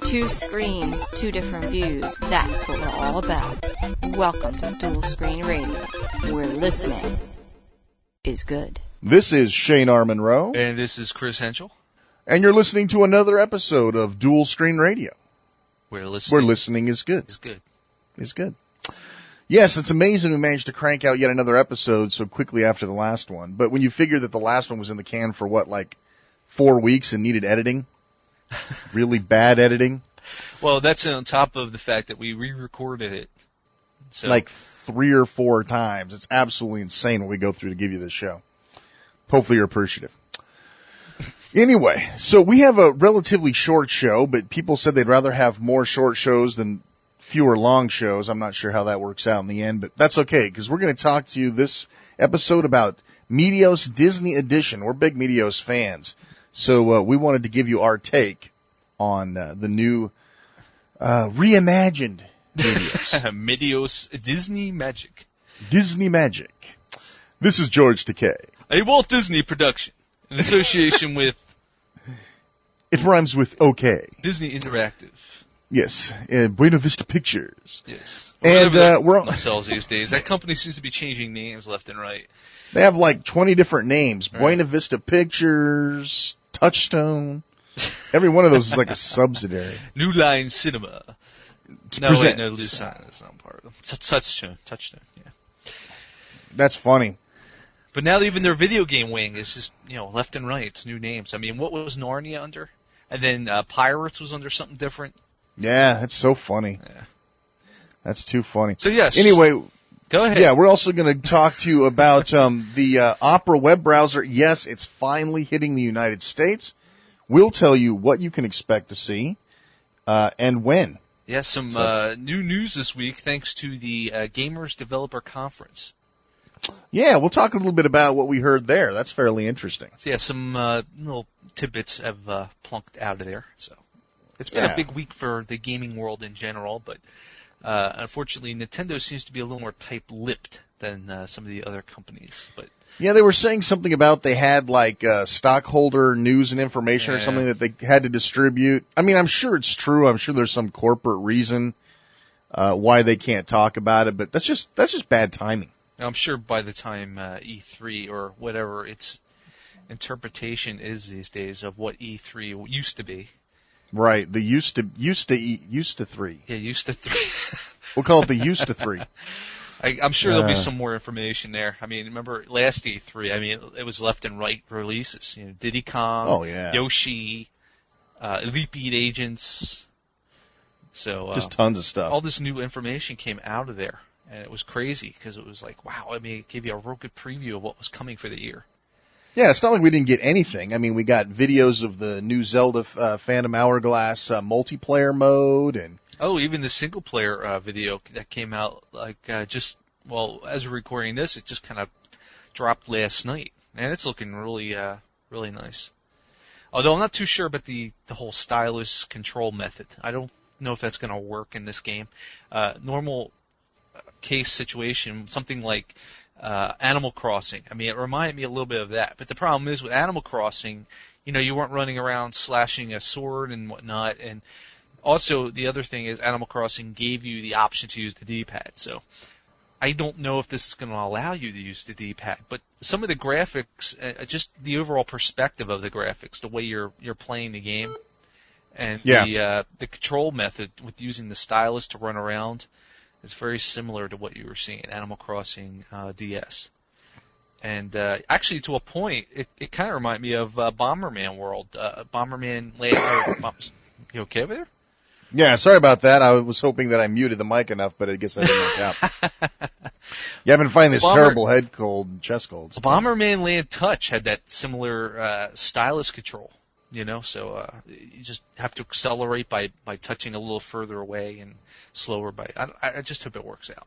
Two screens, two different views. That's what we're all about. Welcome to Dual Screen Radio, where listening is good. This is Shane R. Monroe. And this is Chris Henschel. And you're listening to another episode of Dual Screen Radio, where listening is good. Is good. Yes, it's amazing we managed to crank out yet another episode so quickly after the last one. But when you figure that the last one was in the can for, 4 weeks and needed editing? Really bad editing? Well, that's on top of the fact that we re-recorded it. So. 3 or 4 times. It's absolutely insane what we go through to give you this show. Hopefully you're appreciative. Anyway, so we have a relatively short show, but people said they'd rather have more short shows than fewer long shows. I'm not sure how that works out in the end, but that's okay, because we're going to talk to you this episode about Meteos Disney Edition. We're big Meteos fans, so we wanted to give you our take on the new reimagined Meteos. Meteos Disney Magic. Disney Magic. This is George Takei. A Walt Disney production in association with... It rhymes with okay. Disney Interactive. Yes, Buena Vista Pictures. Yes. And we're on themselves these days. That company seems to be changing names left and right. They have 20 different names. Right. Buena Vista Pictures, Touchstone. Every one of those is like a subsidiary. New Line Cinema. No, New Line. That's not part of them. Touchstone, yeah. That's funny. But now even their video game wing is just, left and right. It's new names. I mean, what was Narnia under? And then Pirates was under something different. Yeah, that's so funny. Yeah. That's too funny. So, yes. Anyway. Go ahead. Yeah, we're also going to talk to you about the Opera web browser. Yes, it's finally hitting the United States. We'll tell you what you can expect to see and when. Yeah, some new news this week thanks to the Gamers Developer Conference. Yeah, we'll talk a little bit about what we heard there. That's fairly interesting. So, yeah, some little tidbits have plunked out of there. So it's been a big week for the gaming world in general, but unfortunately Nintendo seems to be a little more tight-lipped than some of the other companies. But yeah, they were saying something about they had stockholder news and information or something that they had to distribute. I mean, I'm sure it's true. I'm sure there's some corporate reason why they can't talk about it, but that's just bad timing. I'm sure by the time E3 or whatever its interpretation is these days of what E3 used to be. Right, the used to 3. Yeah, used to 3. We'll call it the used to 3. I'm sure there'll be some more information there. I mean, remember last E3? I mean, it was left and right releases. Diddy Kong, Yoshi, Elite Beat Agents. So just tons of stuff. All this new information came out of there. And it was crazy because it was like, wow, I mean, it gave you a real good preview of what was coming for the year. Yeah, it's not like we didn't get anything. I mean, we got videos of the new Zelda Phantom Hourglass multiplayer mode. And even the single-player video that came out, as we're recording this, it just kind of dropped last night. And it's looking really, really nice. Although I'm not too sure about the whole stylus control method. I don't know if that's going to work in this game. Normal case situation, something like Animal Crossing. I mean, it reminded me a little bit of that. But the problem is with Animal Crossing, you weren't running around slashing a sword and whatnot. And also, the other thing is Animal Crossing gave you the option to use the D-pad. So I don't know if this is going to allow you to use the D-pad. But some of the graphics, just the overall perspective of the graphics, the way you're playing the game, and the control method with using the stylus to run around, it's very similar to what you were seeing in Animal Crossing DS. And actually, to a point, it kind of reminded me of Bomberman World. Bomberman Land. You okay over there? Yeah, sorry about that. I was hoping that I muted the mic enough, but I guess that didn't work out. Yeah, I've been finding this terrible head cold and chest colds. Bomberman Land Touch had that similar stylus control. So you just have to accelerate by touching a little further away and slower by. I just hope it works out.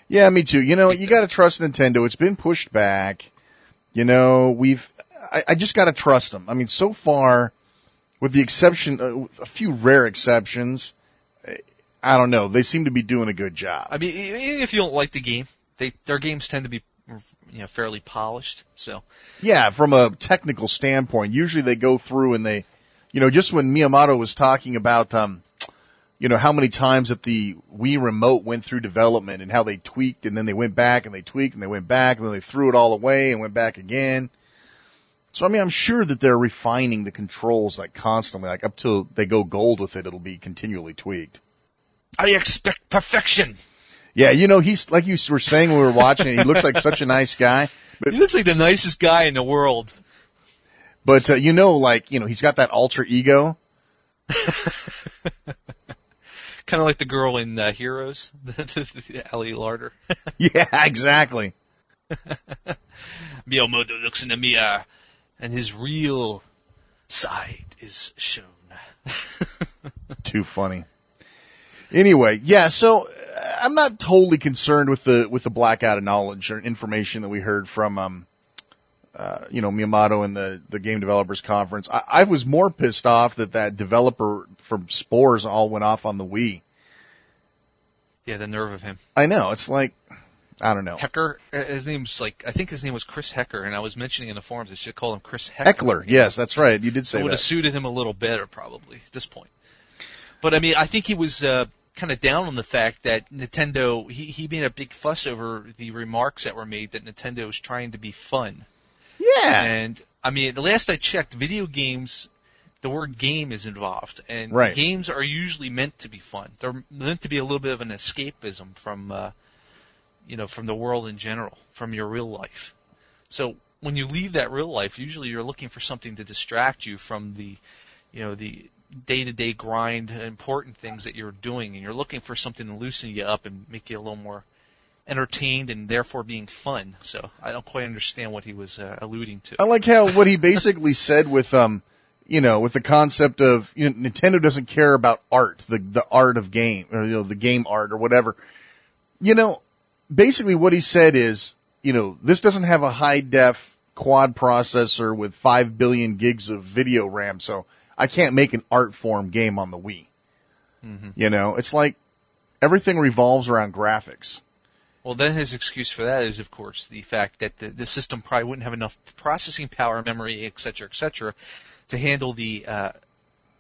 Yeah, me too. You got to trust Nintendo. It's been pushed back. I just got to trust them. I mean, so far, with the exception, a few rare exceptions, I don't know. They seem to be doing a good job. I mean, even if you don't like the game, their games tend to be fairly polished. So yeah, from a technical standpoint, usually they go through and they Just when Miyamoto was talking about, how many times that the Wii remote went through development and how they tweaked and then they went back and they tweaked and they went back and then they threw it all away and went back again. So, I'm sure that they're refining the controls like constantly, like up till they go gold with it, it'll be continually tweaked. I expect perfection. Yeah, he's, like you were saying when we were watching it, he looks like such a nice guy. He looks like the nicest guy in the world. But, he's got that alter ego. Kind of like the girl in Heroes, the Ellie Larder. Yeah, exactly. Miyamoto looks in the mirror, and his real side is shown. Too funny. Anyway, yeah, so I'm not totally concerned with the blackout of knowledge or information that we heard from Miyamoto and the Game Developers Conference. I was more pissed off that developer from Spores all went off on the Wii. Yeah, the nerve of him. I know. It's like, I don't know. Hecker, I think his name was Chris Hecker, and I was mentioning in the forums they should call him Chris Heckler. Heckler, yes, that's right. You did say that. It would have suited him a little better, probably, at this point. But, I think he was kind of down on the fact that Nintendo, he made a big fuss over the remarks that were made that Nintendo was trying to be fun. Yeah. And, the last I checked, video games, the word game is involved. And right. Games are usually meant to be fun. They're meant to be a little bit of an escapism from, from the world in general, from your real life. So when you leave that real life, usually you're looking for something to distract you from the day-to-day grind, important things that you're doing, and you're looking for something to loosen you up and make you a little more entertained and therefore being fun. So I don't quite understand what he was alluding to. I like what he basically said with with the concept of Nintendo doesn't care about art, the art of game, or the game art or whatever. Basically what he said is, this doesn't have a high def quad processor with 5 billion gigs of video RAM, so I can't make an art form game on the Wii. Mm-hmm. It's like everything revolves around graphics. Well, then his excuse for that is, of course, the fact that the system probably wouldn't have enough processing power, memory, et cetera, to handle the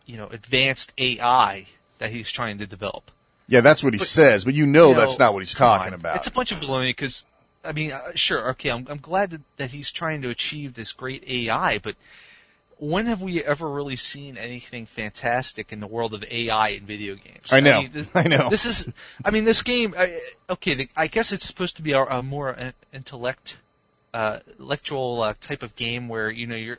advanced AI that he's trying to develop. Yeah, that's what he says, but that's not what he's talking about. It's a bunch of baloney because, sure, okay, I'm glad that he's trying to achieve this great AI, but when have we ever really seen anything fantastic in the world of AI in video games? I know. I know. This game, I guess it's supposed to be a more intellectual type of game where,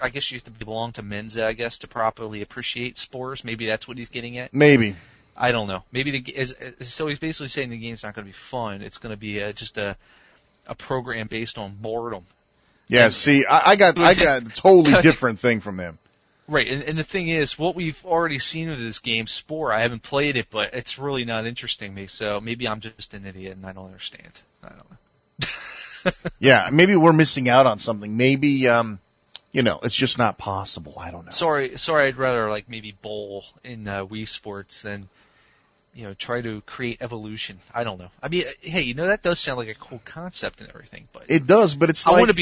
I guess you have to belong to Mensa, I guess, to properly appreciate Spores. Maybe that's what he's getting at. Maybe. I don't know. So he's basically saying the game's not going to be fun. It's going to be just a program based on boredom. Yeah, see, I got a totally different thing from him. Right, and the thing is, what we've already seen with this game, Spore, I haven't played it, but it's really not interesting me, so maybe I'm just an idiot and I don't understand. I don't know. Yeah, maybe we're missing out on something. Maybe, it's just not possible. I don't know. Sorry, I'd rather, maybe bowl in Wii Sports than, try to create evolution. I don't know. Hey, that does sound like a cool concept and everything, but it does. But it's it's got to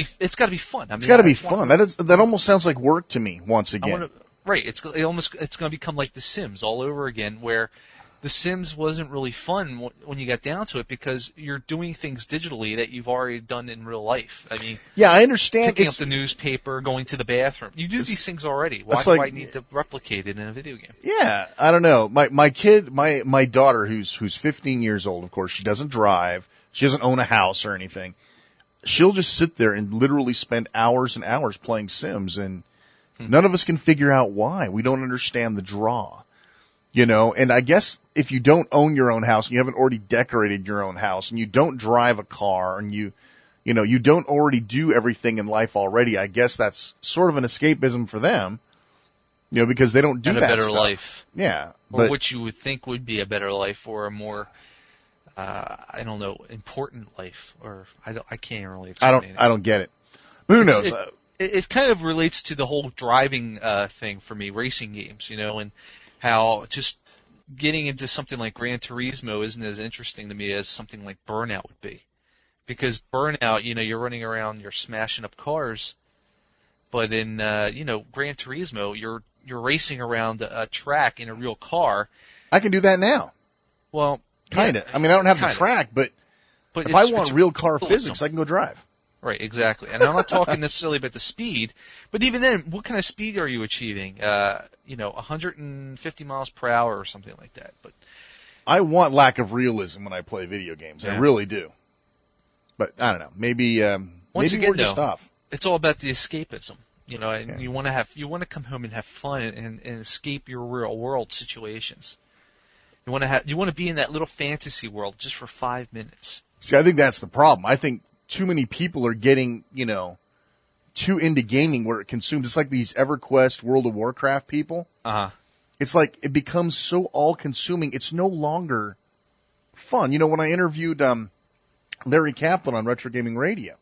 be fun. It's got to be fun. That almost sounds like work to me. Once again, right? It's going to become like The Sims all over again, where The Sims wasn't really fun when you got down to it because you're doing things digitally that you've already done in real life. Yeah, I understand. Picking up the newspaper, going to the bathroom. You do these things already. Why do I need to replicate it in a video game? Yeah, I don't know. My kid, my daughter, who's 15 years old, of course, she doesn't drive. She doesn't own a house or anything. She'll just sit there and literally spend hours and hours playing Sims, and none of us can figure out why. We don't understand the draw. And I guess if you don't own your own house and you haven't already decorated your own house and you don't drive a car and you don't already do everything in life already, I guess that's sort of an escapism for them, because they don't do that a better stuff. Life. Yeah. Or what you would think would be a better life or a more, important life, or I can't really explain it. I don't get it. But who knows? It kind of relates to the whole driving thing for me, racing games, and how just getting into something like Gran Turismo isn't as interesting to me as something like Burnout would be. Because Burnout, you're running around, you're smashing up cars, but in, Gran Turismo, you're you're racing around a track in a real car. I can do that now. Well, kind of. yeah, I mean, I don't have the kinda. track, but if it's, I want it's real car realism. physics, I can go drive. Right, exactly. And I'm not talking necessarily about the speed, but even then, what kind of speed are you achieving? 150 miles per hour or something like that. But I want lack of realism when I play video games. Yeah. I really do. But I don't know. Maybe Once maybe again, we're just though, off. it's all about the escapism. And Yeah. you want to come home and have fun and escape your real world situations. You want to be in that little fantasy world just for 5 minutes. See, I think that's the problem. I think too many people are getting, too into gaming where it consumes. It's like these EverQuest, World of Warcraft people. Uh-huh. It's like it becomes so all-consuming. It's no longer fun. When I interviewed Larry Kaplan on Retro Gaming Radio,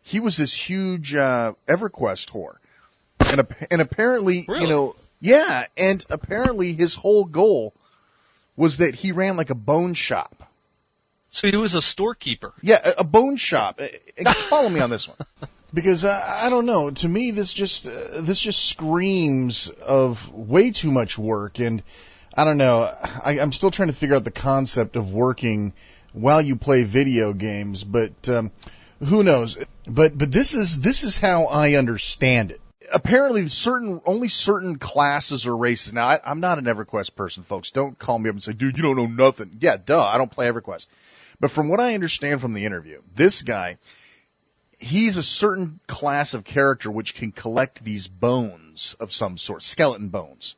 he was this huge EverQuest whore, and apparently, Really? yeah, and apparently his whole goal was that he ran like a bone shop. So he was a storekeeper. Yeah, a bone shop. Follow me on this one. Because I don't know. To me, this just screams of way too much work, and I don't know. I'm still trying to figure out the concept of working while you play video games, but who knows? But this is how I understand it. Apparently, only certain classes or races. Now, I'm not an EverQuest person, folks. Don't call me up and say, "Dude, you don't know nothing." Yeah, duh. I don't play EverQuest. But from what I understand from the interview, this guy, he's a certain class of character which can collect these bones of some sort, skeleton bones.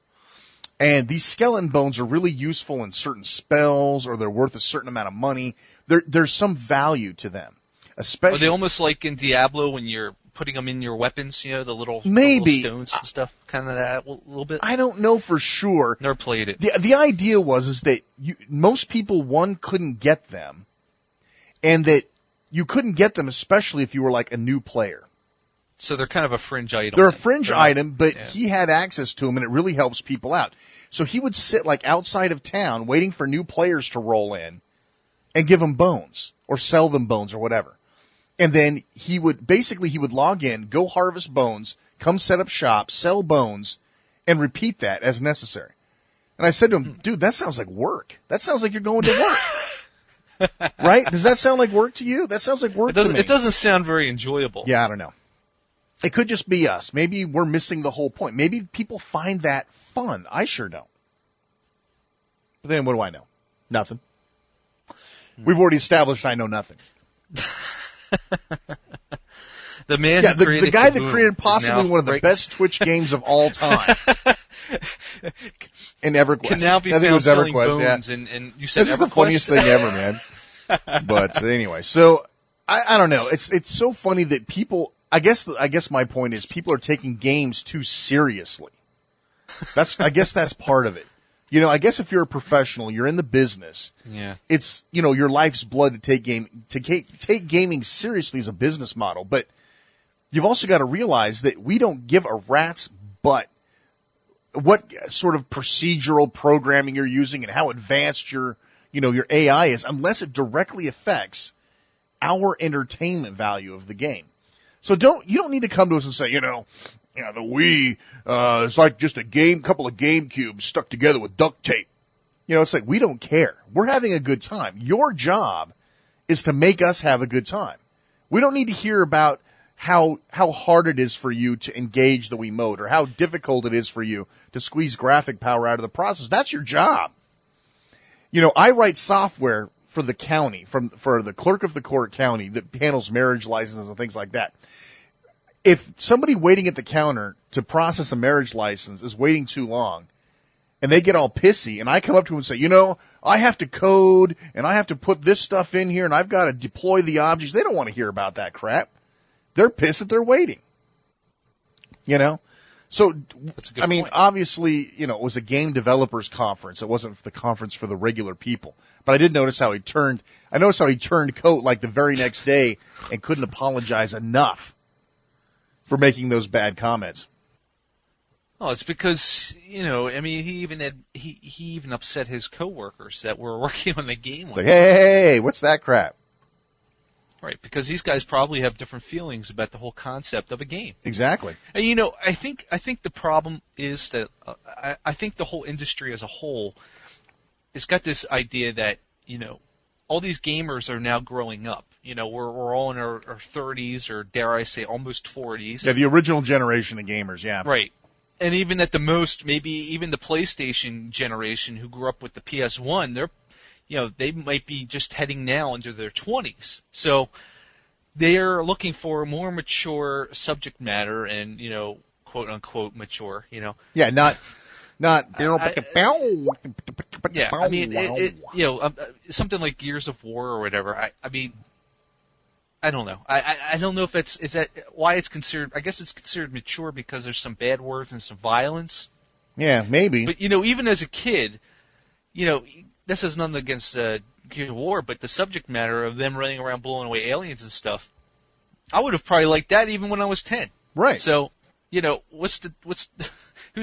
And these skeleton bones are really useful in certain spells, or they're worth a certain amount of money. There's some value to them. Especially, Are they almost like in Diablo when you're putting them in your weapons, the little stones and stuff, kind of that a little bit? I don't know for sure. Never played it. The idea is that most people, couldn't get them, and that you couldn't get them, especially if you were like a new player. So they're kind of a fringe item. They're a fringe item, but yeah. he had access to them, and it really helps people out. So he would sit like outside of town waiting for new players to roll in and give them bones or sell them bones or whatever. And then he would log in, go harvest bones, come set up shop, sell bones, and repeat that as necessary. And I said to him, dude, that sounds like work. That sounds like you're going to work. Right? Does that sound like work to you? That sounds like work to me. It doesn't sound very enjoyable. Yeah, I don't know. It could just be us. Maybe we're missing the whole point. Maybe people find that fun. I sure don't. But then what do I know? Nothing. We've already established I know nothing. The man Yeah, who the guy that Kaboom created possibly now one of the best Twitch games of all time. In EverQuest. Can now be I think it found was selling EverQuest, yeah. bones, and you said This is the EverQuest? funniest thing ever, man. But anyway, so I don't know. It's so funny that people. I guess my point is people are taking games too seriously. I guess that's part of it. I guess if you're a professional, you're in the business. Yeah. It's your life's blood to take gaming seriously as a business model. But you've also got to realize that we don't give a rat's butt what sort of procedural programming you're using and how advanced your AI is, unless it directly affects our entertainment value of the game. So you don't need to come to us and say, the Wii, it's like just couple of Game Cubes stuck together with duct tape. It's like, we don't care. We're having a good time. Your job is to make us have a good time. We don't need to hear about how hard it is for you to engage the Wiimote or how difficult it is for you to squeeze graphic power out of the process. That's your job. I write software for the county, for the clerk of the court county that handles marriage licenses and things like that. If somebody waiting at the counter to process a marriage license is waiting too long and they get all pissy and I come up to them and say, I have to code and I have to put this stuff in here and I've got to deploy the objects. They don't want to hear about that crap. They're pissed that they're waiting. So, I mean, point. obviously, it was a game developers conference. It wasn't the conference for the regular people. But I did notice how he turned coat like the very next day and couldn't apologize enough for making those bad comments. Oh, it's because, he even upset his coworkers that were working on the game. It's like, hey, what's that crap? Right, because these guys probably have different feelings about the whole concept of a game. Exactly. And you know, I think the problem is that I think the whole industry as a whole has got this idea that, you know, all these gamers are now growing up. You know, we're all in our 30s, or dare I say almost 40s. Yeah, the original generation of gamers, yeah. Right. And even at the most, maybe even the PlayStation generation who grew up with the PS1, they're, you know, they might be just heading now into their 20s. So they're looking for more mature subject matter and, you know, quote unquote mature, you know. Yeah, not. Yeah, I mean, you know, something like Gears of War or whatever. I mean, I don't know. I don't know if is that why it's considered. I guess it's considered mature because there's some bad words and some violence. Yeah, maybe. But you know, even as a kid, you know, this has nothing against Gears of War, but the subject matter of them running around blowing away aliens and stuff, I would have probably liked that even when I was 10. Right. So, you know, who's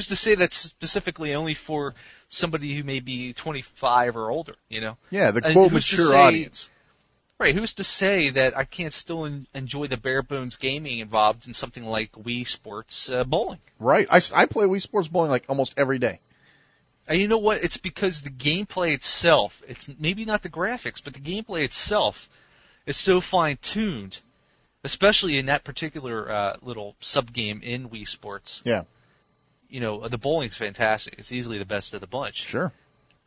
to say that's specifically only for somebody who may be 25 or older, you know? Yeah, the quote mature audience. Right, who's to say that I can't still enjoy the bare bones gaming involved in something like Wii Sports bowling? Right. I play Wii Sports bowling like almost every day. And you know what? It's because the gameplay itself, it's maybe not the graphics, but the gameplay itself is so fine-tuned, especially in that particular little sub-game in Wii Sports. Yeah. You know, the bowling's fantastic. It's easily the best of the bunch. Sure.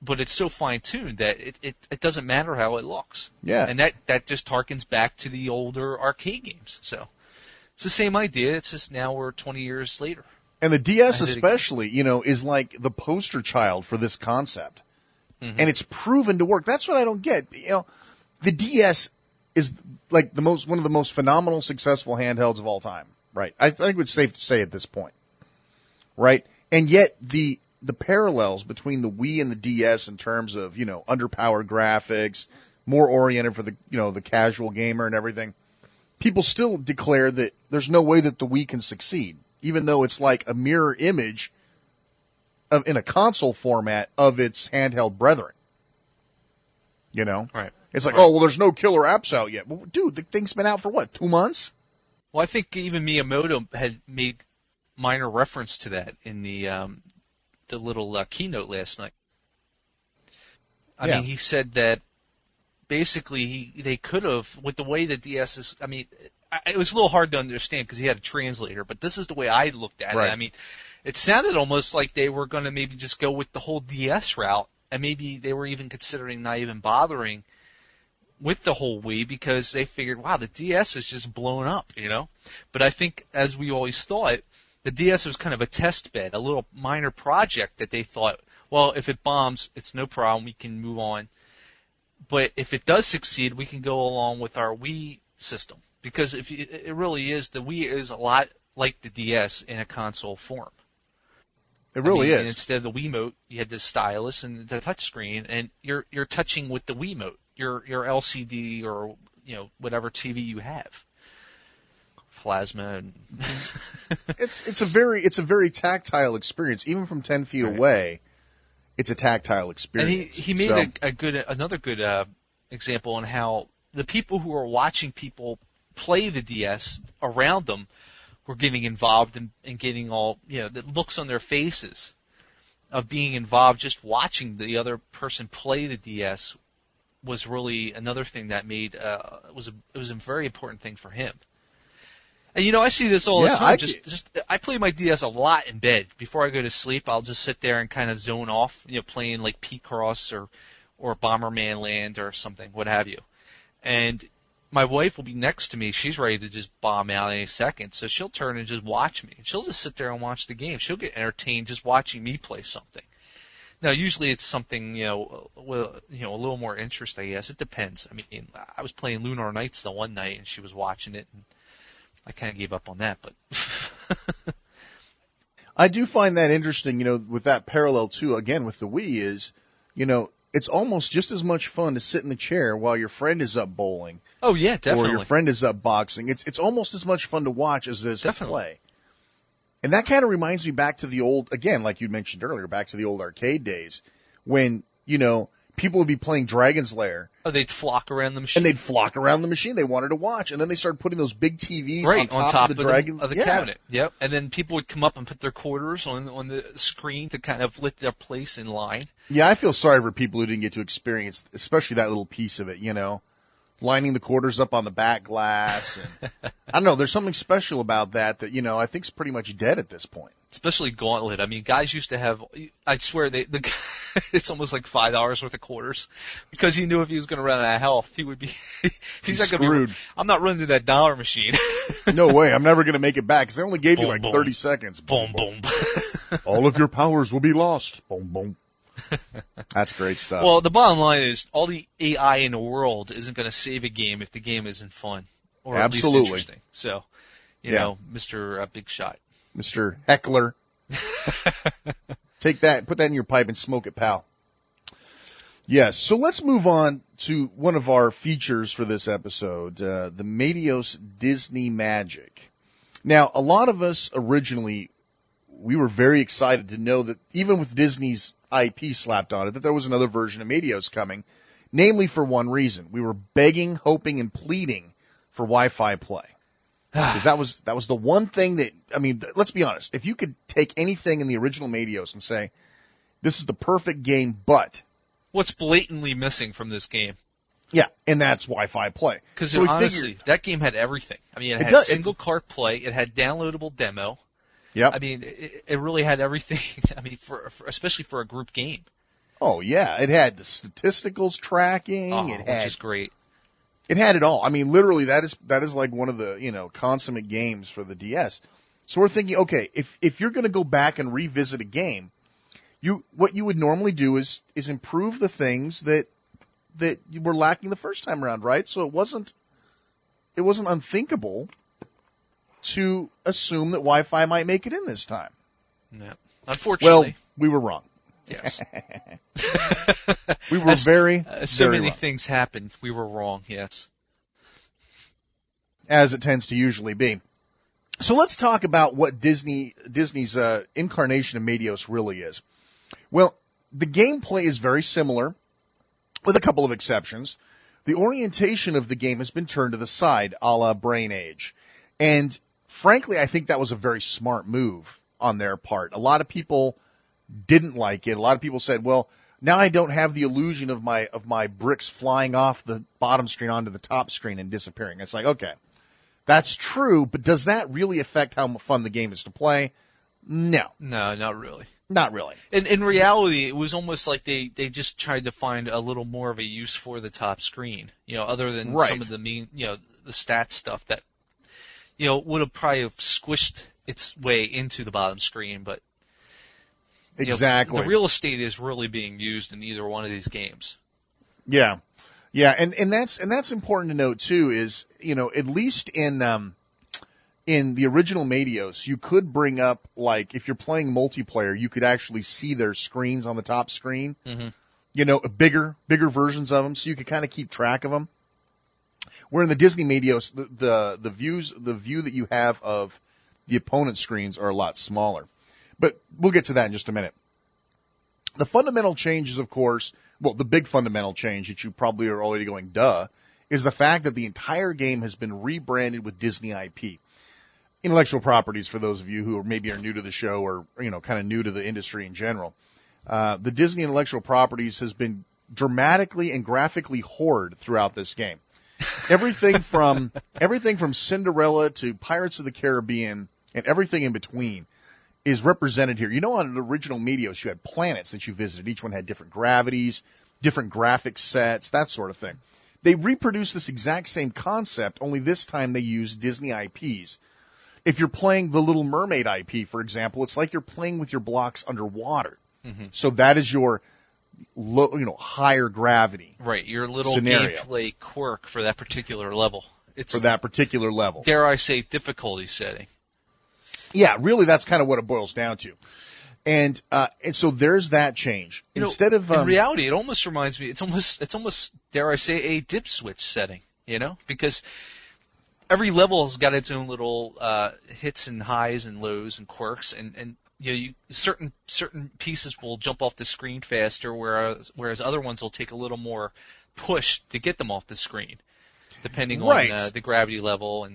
But it's so fine-tuned that it doesn't matter how it looks. Yeah. And that just harkens back to the older arcade games. So it's the same idea. It's just now we're 20 years later. And the DS especially, you know, is like the poster child for this concept. Mm-hmm. And it's proven to work. That's what I don't get. You know, the DS is like one of the most phenomenal, successful handhelds of all time. Right. I think it's safe to say at this point. Right. And yet the parallels between the Wii and the DS in terms of, you know, underpowered graphics, more oriented for the, you know, the casual gamer and everything, people still declare that there's no way that the Wii can succeed, even though it's like a mirror image in a console format of its handheld brethren. You know? Right. It's like, oh, well, there's no killer apps out yet. Well, dude, the thing's been out for what, 2 months? Well, I think even Miyamoto had made minor reference to that in the little keynote last night. I mean, he said that basically they could have, with the way the DS is, I mean, it was a little hard to understand because he had a translator, but this is the way I looked at it. I mean, it sounded almost like they were going to maybe just go with the whole DS route, and maybe they were even considering not even bothering with the whole Wii because they figured, wow, the DS is just blown up, you know? But I think, as we always thought, the DS was kind of a test bed, a little minor project that they thought, well, if it bombs, it's no problem, we can move on. But if it does succeed, we can go along with our Wii system. Because it really is, the Wii is a lot like the DS in a console form. It really is. And instead of the Wiimote, you had the stylus and the touchscreen, and you're touching with the Wiimote, your LCD or, you know, whatever TV you have. Plasma. And it's a very tactile experience, even from 10 feet away. It's a tactile experience. And he made another good example on how the people who are watching people play the DS around them were getting involved and getting all, you know, the looks on their faces of being involved just watching the other person play the DS was really another thing that made it was a very important thing for him. And you know, I see this all the time. I play my DS a lot in bed. Before I go to sleep, I'll just sit there and kind of zone off, you know, playing like P-Cross or Bomberman Land or something, what have you. And my wife will be next to me. She's ready to just bomb out any second, so she'll turn and just watch me. She'll just sit there and watch the game. She'll get entertained just watching me play something. Now, usually it's something, you know, with, you know, a little more interest, I guess. It depends. I mean, I was playing Lunar Nights the one night, and she was watching it, and I kind of gave up on that, but I do find that interesting, you know, with that parallel too, again, with the Wii is, you know, it's almost just as much fun to sit in the chair while your friend is up bowling. Oh, yeah, definitely. Or your friend is up boxing. It's almost as much fun to watch as it is to play. And that kind of reminds me back to the old, again, like you mentioned earlier, back to the old arcade days when, you know, people would be playing Dragon's Lair. Oh, they'd flock around the machine. And they'd flock around the machine. They wanted to watch. And then they started putting those big TVs on top of the Dragon. Of the cabinet. Yep. And then people would come up and put their quarters on the screen to kind of let their place in line. Yeah, I feel sorry for people who didn't get to experience, especially that little piece of it, you know, lining the quarters up on the back glass. And I don't know, there's something special about that, you know, I think's pretty much dead at this point. Especially Gauntlet. I mean, guys used to have, I swear, it's almost like $5 worth of quarters, because he knew if he was going to run out of health, he would be, he's not going to be, I'm not running to that dollar machine. No way, I'm never going to make it back, because they only gave you like boom. 30 seconds. Boom, boom. All of your powers will be lost. Boom, boom. That's great stuff. Well, the bottom line is, all the AI in the world isn't going to save a game if the game isn't fun, or at least interesting. So, you know, Mr. Big Shot. Mr. Heckler. Take that, put that in your pipe and smoke it, pal. Yes, so let's move on to one of our features for this episode, the Meteos Disney Magic. Now, a lot of us originally, we were very excited to know that even with Disney's IP slapped on it, that there was another version of Meteos coming, namely for one reason. We were begging, hoping, and pleading for Wi-Fi play. Because that was the one thing that, I mean, let's be honest. If you could take anything in the original Meteos and say, this is the perfect game, but what's blatantly missing from this game? Yeah, and that's Wi-Fi play. Because honestly, that game had everything. I mean, it had single cart play, it had downloadable demo. Yeah. I mean, it really had everything. I mean, for especially for a group game. Oh yeah, it had the statisticals tracking. Which is great. It had it all. I mean, literally, that is like one of the, you know, consummate games for the DS. So we're thinking, okay, if you're going to go back and revisit a game, what you would normally do is improve the things that you were lacking the first time around, right? So it wasn't unthinkable to assume that Wi-Fi might make it in this time. Yeah. Unfortunately. Well, we were wrong. Yes. We were very many wrong. Things happened. We were wrong, yes. As it tends to usually be. So let's talk about what Disney's incarnation of Meteos really is. Well, the gameplay is very similar, with a couple of exceptions. The orientation of the game has been turned to the side, a la Brain Age. And frankly, I think that was a very smart move on their part. A lot of people didn't like it. A lot of people said, well, now I don't have the illusion of my bricks flying off the bottom screen onto the top screen and disappearing. It's like, okay, that's true, but does that really affect how fun the game is to play? No. No, not really. Not really. In reality, it was almost like they just tried to find a little more of a use for the top screen, you know, other than some of the the stat stuff that, you know, would have probably have squished its way into the bottom screen, but exactly. The real estate is really being used in either one of these games. Yeah. Yeah, and that's important to note too, is, you know, at least in the original Meteos, you could bring up, like, if you're playing multiplayer, you could actually see their screens on the top screen. Mm-hmm. You know, bigger versions of them, so you could kind of keep track of them. Where in the Disney Meteos, the view that you have of the opponent's screens are a lot smaller. But we'll get to that in just a minute. The fundamental changes, of course, well, the big fundamental change that you probably are already going, duh, is the fact that the entire game has been rebranded with Disney IP. Intellectual properties, for those of you who maybe are new to the show or, you know, kind of new to the industry in general. The Disney intellectual properties has been dramatically and graphically hoarded throughout this game. Everything from Cinderella to Pirates of the Caribbean and everything in between is represented here. You know, on the original Meteos, you had planets that you visited. Each one had different gravities, different graphic sets, that sort of thing. They reproduced this exact same concept, only this time they used Disney IPs. If you're playing the Little Mermaid IP, for example, it's like you're playing with your blocks underwater. Mm-hmm. So that is your higher gravity. Right, your little scenario. Gameplay quirk for that particular level. For that particular level. Dare I say, difficulty setting. Yeah, really, that's kind of what it boils down to. And so there's that change. Instead of in reality, it almost reminds me. It's almost dare I say a dip switch setting. You know, because every level has got its own little hits and highs and lows and quirks, and certain pieces will jump off the screen faster, whereas other ones will take a little more push to get them off the screen, depending on the gravity level.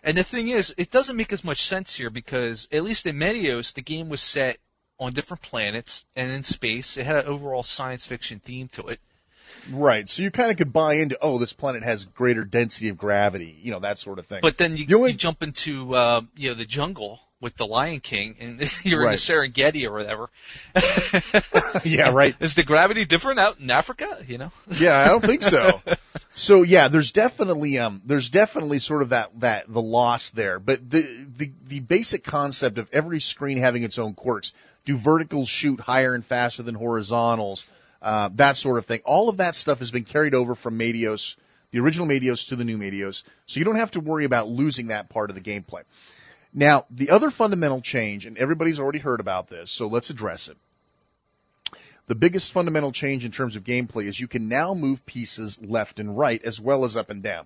And the thing is, it doesn't make as much sense here because at least in Medios, the game was set on different planets and in space. It had an overall science fiction theme to it. Right, so you kind of could buy into, this planet has greater density of gravity, that sort of thing. But then you jump into, the jungle with the Lion King, and you're in the Serengeti or whatever. Yeah, right. Is the gravity different out in Africa? Yeah, I don't think so. So yeah, there's definitely sort of the loss there. But the basic concept of every screen having its own quirks. Do verticals shoot higher and faster than horizontals? That sort of thing. All of that stuff has been carried over from Medios, the original Medios to the new Medios, so you don't have to worry about losing that part of the gameplay. Now, the other fundamental change, and everybody's already heard about this, so let's address it. The biggest fundamental change in terms of gameplay is you can now move pieces left and right as well as up and down.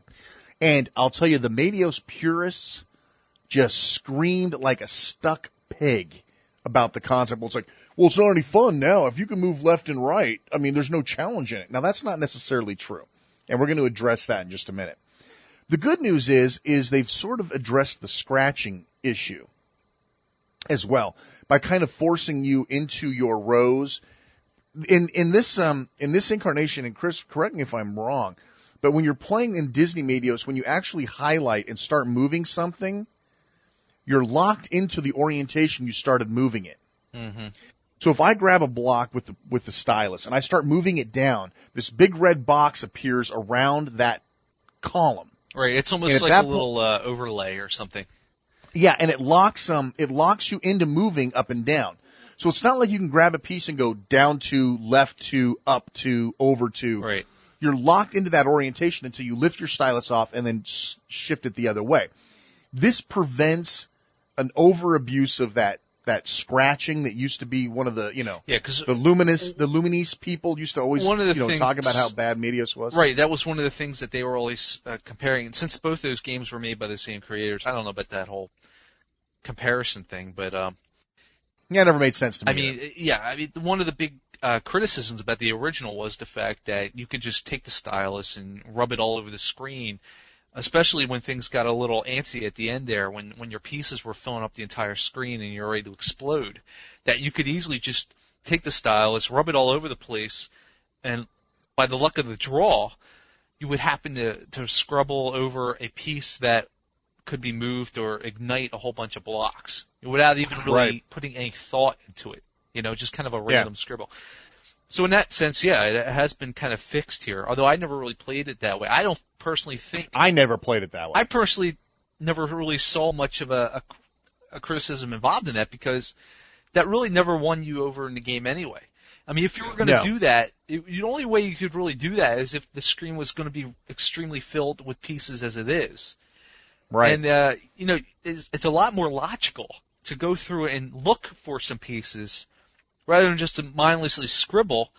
And I'll tell you, the Medios purists just screamed like a stuck pig about the concept. Well, it's not any fun now. If you can move left and right, there's no challenge in it. Now, that's not necessarily true, and we're going to address that in just a minute. The good news is they've sort of addressed the scratching issue as well by kind of forcing you into your rows. In this incarnation, and Chris, correct me if I'm wrong, but when you're playing in Disney Medios, when you actually highlight and start moving something, you're locked into the orientation you started moving it. Mm-hmm. So if I grab a block with the stylus and I start moving it down, this big red box appears around that column. Right, it's almost like a little overlay or something. Yeah, and it locks you into moving up and down. So it's not like you can grab a piece and go down to, left to, up to, over to. Right. You're locked into that orientation until you lift your stylus off and then shift it the other way. This prevents an over-abuse of that scratching that used to be one of the, the Luminis people used to always, talk about how bad Medios was. Right, that was one of the things that they were always comparing. And since both those games were made by the same creators, I don't know about that whole comparison thing, but yeah, it never made sense to me. One of the big criticisms about the original was the fact that you could just take the stylus and rub it all over the screen, especially when things got a little antsy at the end there, when your pieces were filling up the entire screen and you're ready to explode, that you could easily just take the stylus, rub it all over the place, and by the luck of the draw, you would happen to scrabble over a piece that could be moved or ignite a whole bunch of blocks without even really putting any thought into it. Just kind of a random scribble. So in that sense, it has been kind of fixed here, although I never really played it that way. I don't personally think... I never played it that way. I personally never really saw much of a criticism involved in that because that really never won you over in the game anyway. If you were going to do that, the only way you could really do that is if the screen was going to be extremely filled with pieces as it is. Right. And, it's a lot more logical to go through and look for some pieces rather than just to mindlessly scribble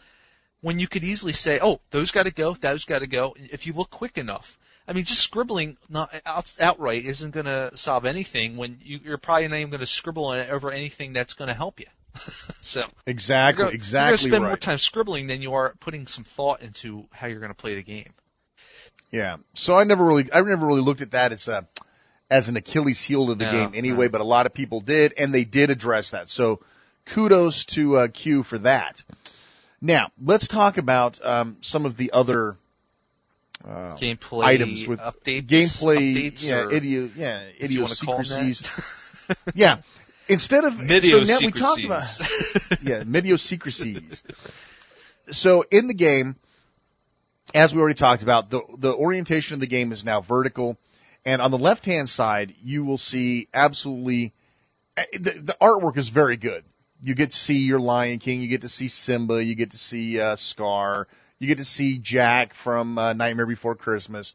when you could easily say, oh, those got to go, those got to go, if you look quick enough. Just scribbling outright isn't going to solve anything when you're probably not even going to scribble over anything that's going to help you. So exactly you're going to spend right. more time scribbling than you are putting some thought into how you're going to play the game. Yeah. So I never really looked at that as an Achilles heel to the game anyway, but a lot of people did, and they did address that. So kudos to Q for that. Now, let's talk about some of the other gameplay items with updates, idiosyncrasies. Yeah. Instead of Mediosecrecies. We talked about Mediosecrecies. So in the game, as we already talked about, the orientation of the game is now vertical, and on the left-hand side, you will see absolutely the artwork is very good. You get to see your Lion King, you get to see Simba, you get to see Scar, you get to see Jack from Nightmare Before Christmas,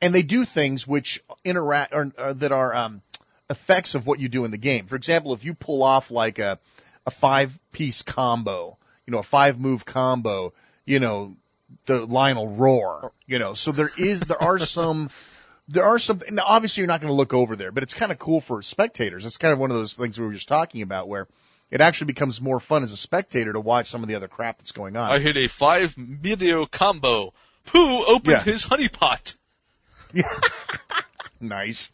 and they do things which interact or that are effects of what you do in the game. For example, if you pull off like a 5-piece combo, a 5-move combo, the Lionel roar, So there are some. Now, obviously, you're not going to look over there, but it's kind of cool for spectators. It's kind of one of those things we were just talking about where it actually becomes more fun as a spectator to watch some of the other crap that's going on. I hit a 5-video combo. Pooh opened his honeypot. Yeah. Nice.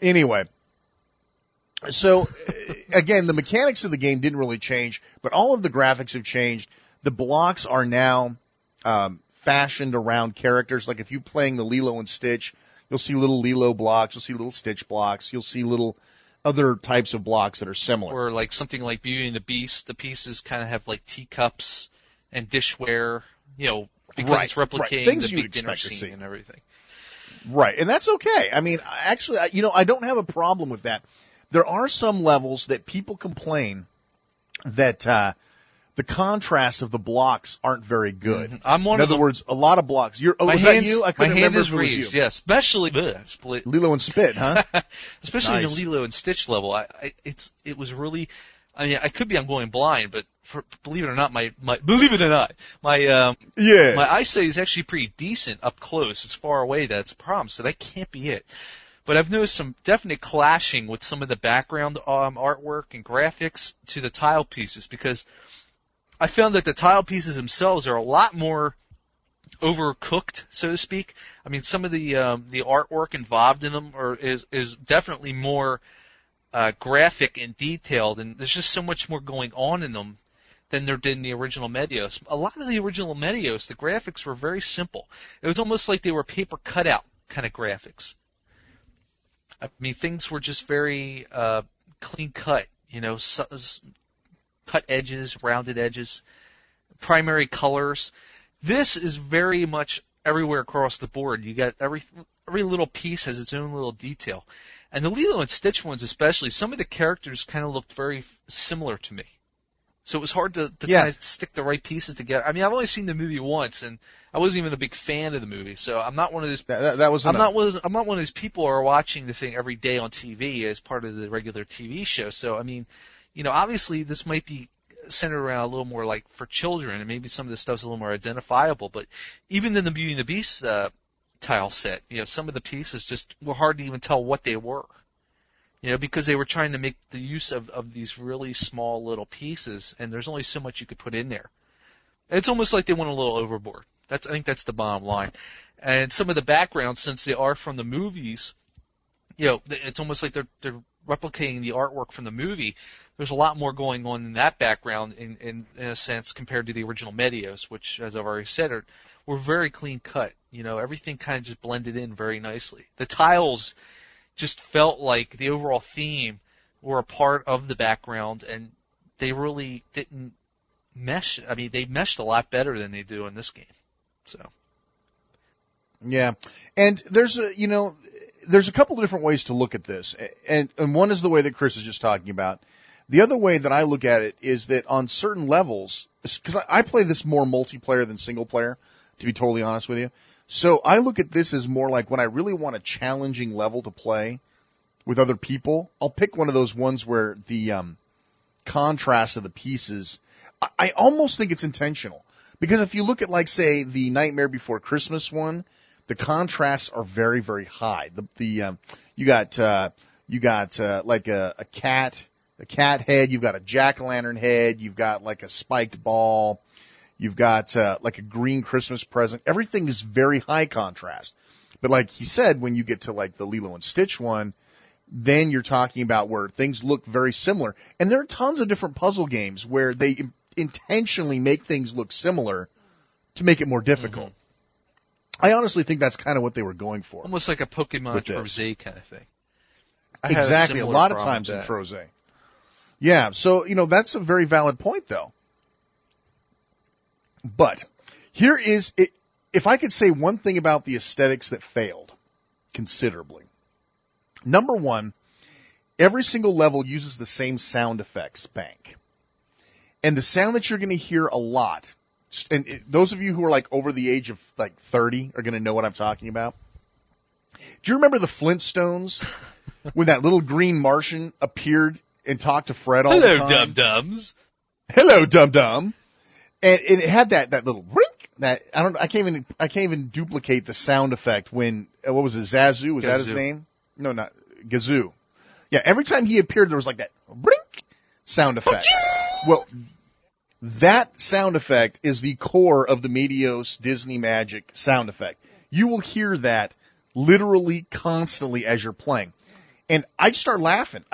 Anyway, so again, the mechanics of the game didn't really change, but all of the graphics have changed. The blocks are now fashioned around characters. Like if you're playing the Lilo and Stitch, you'll see little Lilo blocks, you'll see little Stitch blocks, you'll see little other types of blocks that are similar. Or like something like Beauty and the Beast, the pieces kind of have like teacups and dishware, because it's replicating Things the you'd big dinner expect to scene see. and everything. Right, and that's okay. I mean, actually, I don't have a problem with that. There are some levels that people complain that the contrast of the blocks aren't very good. Mm-hmm. I'm one In of other them. words, a lot of blocks. Was that you? I couldn't my remember hand is if it was raised, you. yes. Especially Lilo and Spit, huh? Especially Nice. in the Lilo and Stitch level. It was really. I mean, I could be I'm going blind, but believe it or not, my eyesight is actually pretty decent up close. It's far away that's a problem, so that can't be it. But I've noticed some definite clashing with some of the background artwork and graphics to the tile pieces, because I found that the tile pieces themselves are a lot more overcooked, so to speak. I mean, some of the artwork involved in them is definitely more graphic and detailed, and there's just so much more going on in them than there did in the original Medios. A lot of the original Medios, the graphics were very simple. It was almost like they were paper cutout kind of graphics. I mean, things were just very clean cut, cut edges, rounded edges, primary colors. This is very much everywhere across the board. You got every little piece has its own little detail. And the Lilo and Stitch ones especially, some of the characters kind of looked very similar to me. So it was hard to kind of stick the right pieces together. I mean, I've only seen the movie once, and I wasn't even a big fan of the movie. So I'm not one of those. I'm not one of those people who are watching the thing every day on TV as part of the regular TV show. So I mean, obviously this might be centered around a little more like for children, and maybe some of the stuff's a little more identifiable. But even in the Beauty and the Beast tile set, some of the pieces just were hard to even tell what they were. Because they were trying to make the use of these really small little pieces, and there's only so much you could put in there. It's almost like they went a little overboard. I think that's the bottom line. And some of the backgrounds, since they are from the movies, it's almost like they're replicating the artwork from the movie. There's a lot more going on in that background, in a sense, compared to the original Medios, which, as I've already said, were very clean cut. Everything kind of just blended in very nicely. The tiles just felt like the overall theme were a part of the background, and they really didn't mesh. I mean, they meshed a lot better than they do in this game. So, yeah, and there's a couple of different ways to look at this, and one is the way that Chris is just talking about. The other way that I look at it is that on certain levels, because I play this more multiplayer than single player, to be totally honest with you. So I look at this as more like when I really want a challenging level to play with other people, I'll pick one of those ones where the contrast of the pieces, I almost think it's intentional. Because if you look at, like, say, the Nightmare Before Christmas one, the contrasts are very, very high. You got like a cat head, you've got a jack-o'-lantern head, you've got like a spiked ball, you've got like a green Christmas present. Everything is very high contrast. But like he said, when you get to like the Lilo and Stitch one, then you're talking about where things look very similar. And there are tons of different puzzle games where they intentionally make things look similar to make it more difficult. Mm-hmm. I honestly think that's kind of what they were going for. Almost like a Pokemon Troze kind of thing. Exactly. A lot of times in Troze. Yeah. So, that's a very valid point though. But here is it. If I could say one thing about the aesthetics that failed considerably. Number one, every single level uses the same sound effects bank. And the sound that you're going to hear a lot, and those of you who are like over the age of like 30 are going to know what I'm talking about. Do you remember the Flintstones when that little green Martian appeared and talked to Fred all the time? Hello, dum-dums. Hello, dum-dum. And it had that little rink. I can't even duplicate the sound effect when, what was it, Zazu? Was that his name? No, not Gazoo. Yeah, every time he appeared, there was like that brink sound effect. Well, that sound effect is the core of the Meteos Disney Magic sound effect. You will hear that literally constantly as you're playing. And I start laughing.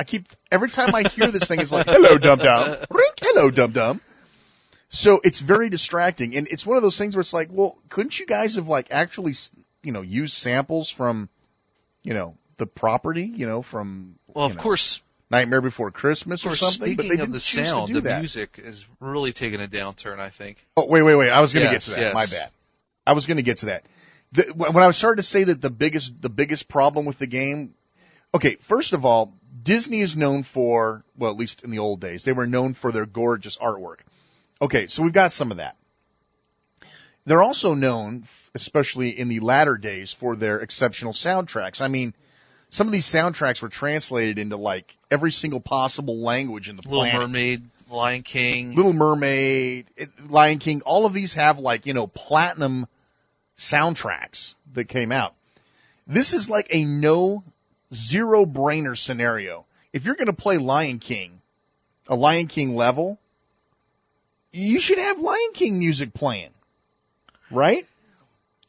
Every time I hear this thing, it's like, hello, dum-dum. Hello, dum-dum. So it's very distracting. And it's one of those things where it's like, well, couldn't you guys have like actually, used samples from, the property, from, well, of course, Nightmare Before Christmas or something? But they didn't of the choose sound, to do the that. music is really taking a downturn, I think. Oh, wait. I was going to get to that. Yes. My bad. I was going to get to that. When I was starting to say that the biggest problem with the game, okay, first of all, Disney is known for, well, at least in the old days, they were known for their gorgeous artwork. Okay, so we've got some of that. They're also known, especially in the latter days, for their exceptional soundtracks. I mean, some of these soundtracks were translated into like every single possible language in the planet. Little Mermaid, Lion King. Little Mermaid, Lion King, all of these have like, platinum soundtracks that came out. This is like a zero-brainer scenario. If you're going to play Lion King, a Lion King level, you should have Lion King music playing, right?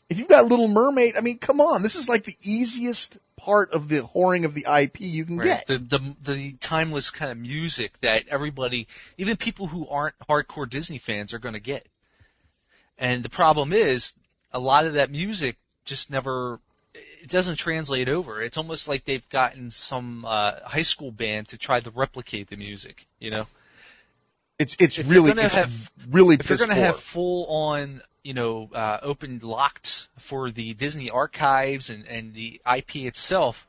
If you've got Little Mermaid, I mean, come on. This is like the easiest part of the whoring of the IP you can get. The timeless kind of music that everybody, even people who aren't hardcore Disney fans, are going to get. And the problem is, a lot of that music just it doesn't translate over. It's almost like they've gotten some high school band to try to replicate the music, It's really piss If you're going to poor. have full on, open locked for the Disney archives and the IP itself,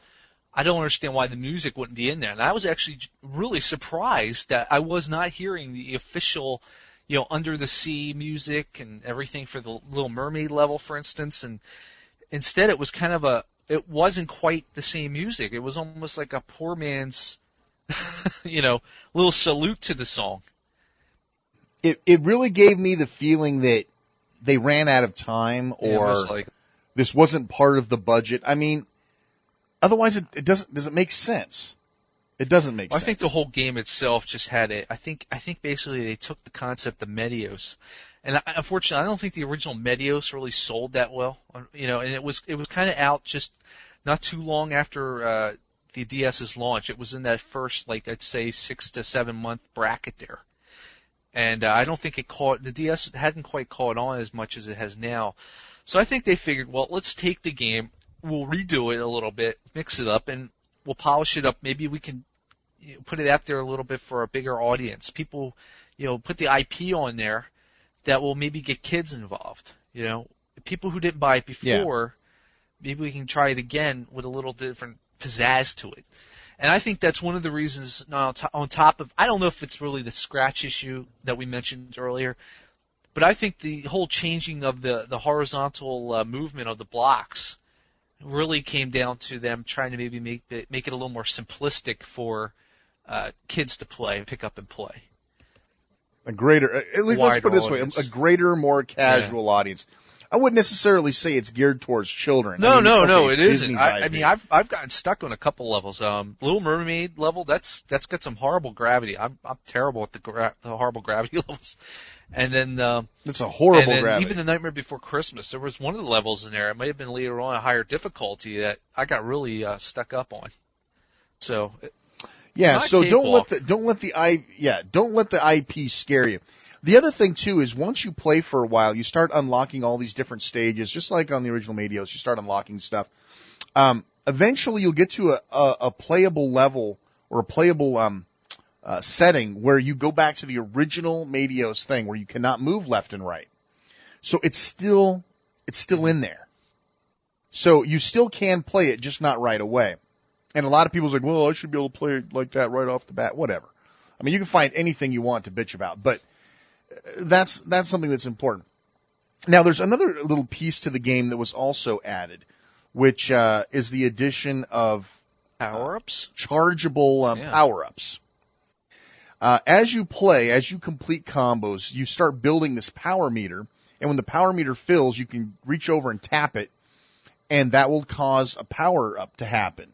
I don't understand why the music wouldn't be in there. And I was actually really surprised that I was not hearing the official, under the sea music and everything for the Little Mermaid level, for instance. And instead it was it wasn't quite the same music. It was almost like a poor man's, little salute to the song. It really gave me the feeling that they ran out of time or this wasn't part of the budget. I mean, otherwise it doesn't make sense. It doesn't make sense. I think the whole game itself just had it. I think basically they took the concept of Meteos, and unfortunately I don't think the original Meteos really sold that well. And it was kind of out just not too long after the DS's launch. It was in that first, I'd say 6 to 7 month bracket there. And I don't think the DS hadn't quite caught on as much as it has now. So I think they figured, well, let's take the game, we'll redo it a little bit, mix it up, and we'll polish it up. Maybe we can put it out there a little bit for a bigger audience. People, put the IP on there that will maybe get kids involved. People who didn't buy it before, maybe we can try it again with a little different pizzazz to it. And I think that's one of the reasons, on top of, I don't know if it's really the scratch issue that we mentioned earlier, but I think the whole changing of the horizontal movement of the blocks really came down to them trying to maybe make it a little more simplistic for kids to pick up and play. At least let's put it this way, a greater, more casual audience. I wouldn't necessarily say it's geared towards children. No, it isn't. Disney's I mean, I've gotten stuck on a couple levels. Little Mermaid level, that's got some horrible gravity. I'm terrible at the horrible gravity levels. And then it's a horrible gravity. Even the Nightmare Before Christmas, there was one of the levels in there. It might have been later on a higher difficulty that I got really stuck up on. So so don't let the IP scare you. The other thing, too, is once you play for a while, you start unlocking all these different stages, just like on the original Meteos, you start unlocking stuff. Eventually, you'll get to a playable level or a playable setting where you go back to the original Meteos thing where you cannot move left and right. So it's still in there. So you still can play it, just not right away. And a lot of people's like, well, I should be able to play it like that right off the bat. Whatever. I mean, you can find anything you want to bitch about, but that's something that's important. Now, there's another little piece to the game that was also added, which is the addition of power-ups, chargeable power-ups. As you complete combos, you start building this power meter, and when the power meter fills, you can reach over and tap it, and that will cause a power-up to happen.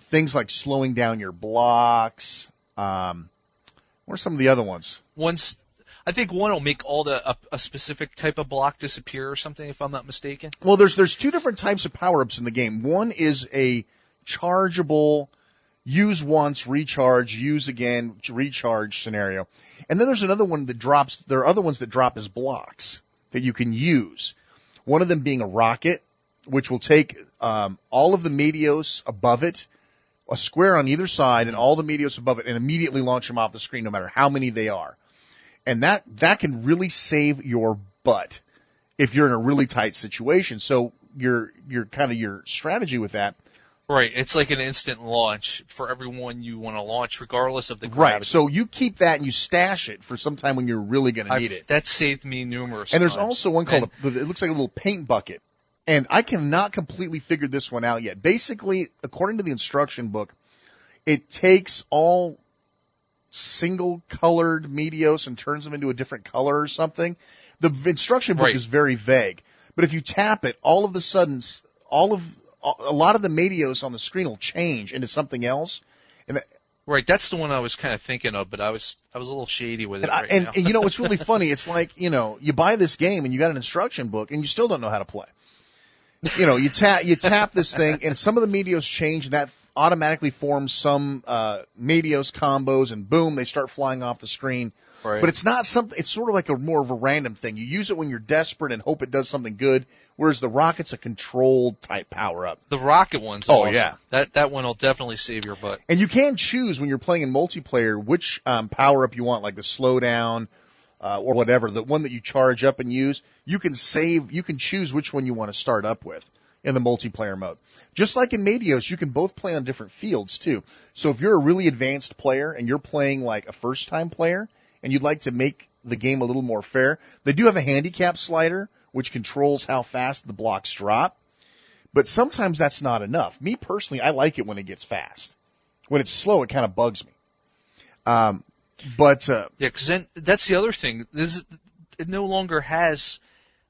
Things like slowing down your blocks, What are some of the other ones? I think one will make a specific type of block disappear or something, if I'm not mistaken. Well, there's two different types of power-ups in the game. One is a chargeable, use once, recharge, use again, recharge scenario. And then there's another one that drops, there are other ones that drop as blocks that you can use. One of them being a rocket, which will take all of the Meteos above it, a square on either side, and all the Meteos above it, and immediately launch them off the screen no matter how many they are. And that can really save your butt if you're in a really tight situation. So your strategy with that. Right. It's like an instant launch for everyone you want to launch, regardless of the gravity. Right. So you keep that and you stash it for some time when you're really going to need it. That saved me numerous times. And there's also one called, it looks like a little paint bucket. And I cannot completely figure this one out yet. Basically, according to the instruction book, it takes all single-colored Meteos and turns them into a different color or something. The instruction book is very vague. But if you tap it, all of a sudden, a lot of the Meteos on the screen will change into something else. And right, that's the one I was kind of thinking of, but I was a little shady with it now. And you know, it's really funny. It's like, you know, you buy this game and you got an instruction book and you still don't know how to play. You know, you tap this thing and some of the Meteos change and that automatically forms some Meteos combos, and boom, they start flying off the screen. Right. But it's not something. It's sort of like more of a random thing. You use it when you're desperate and hope it does something good. Whereas the rocket's a controlled type power up. The rocket one's awesome. Yeah, that one will definitely save your butt. And you can choose when you're playing in multiplayer which power up you want, like the slowdown or whatever. The one that you charge up and use, you can choose which one you want to start up with in the multiplayer mode. Just like in Meteos, you can both play on different fields too. So if you're a really advanced player and you're playing like a first-time player and you'd like to make the game a little more fair, they do have a handicap slider which controls how fast the blocks drop. But sometimes that's not enough. Me personally, I like it when it gets fast. When it's slow, it kind of bugs me. Yeah, because then that's the other thing. It no longer has.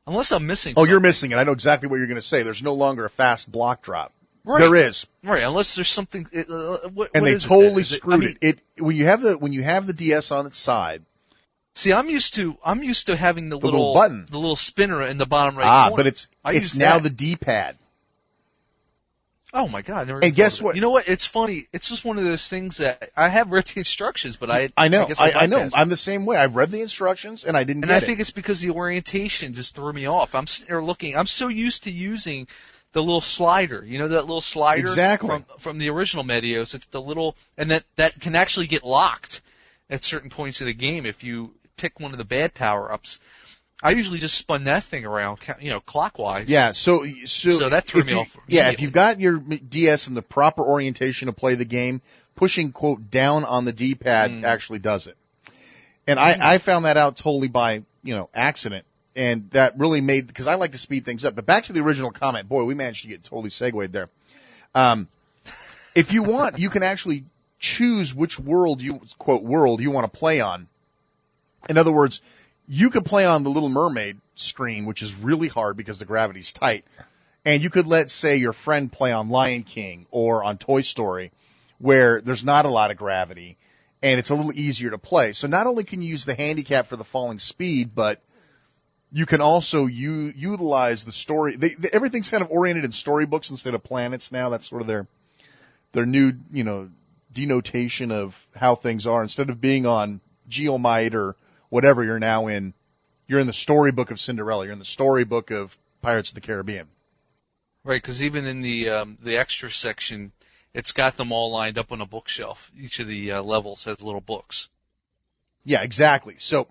Unless I'm missing something. Oh, you're missing it. I know exactly what you're going to say. There's no longer a fast block drop. Right. There is. Right, unless there's something. And they totally screwed it. When you have the DS on its side. See, I'm used to having the little button, the little spinner in the bottom right corner. But it's now the D-pad. Oh my God! And guess what? You know what? It's funny. It's just one of those things that I have read the instructions, but I know. guess I know. I'm the same way. I've read the instructions and I didn't. And I think it's because the orientation just threw me off. I'm sitting there looking. I'm so used to using the little slider. You know that little slider exactly from the original Meteos. It's the little, and that can actually get locked at certain points of the game if you pick one of the bad power-ups. I usually just spun that thing around, clockwise. Yeah, so that threw me off. Yeah, if you've got your DS in the proper orientation to play the game, pushing, quote, down on the D-pad actually does it. And I found that out totally by, accident. And that really made, because I like to speed things up. But back to the original comment. Boy, we managed to get totally segued there. If you want, you can actually choose which world you want to play on. In other words, you could play on the Little Mermaid screen, which is really hard because the gravity's tight. And you could let, say, your friend play on Lion King or on Toy Story, where there's not a lot of gravity, and it's a little easier to play. So not only can you use the handicap for the falling speed, but you can also utilize the story. Everything's kind of oriented in storybooks instead of planets now. That's sort of their new, denotation of how things are. Instead of being on Geomite or whatever, you're in the storybook of Cinderella. You're in the storybook of Pirates of the Caribbean. Right, because even in the extra section, it's got them all lined up on a bookshelf. Each of the levels has little books. Yeah, exactly. So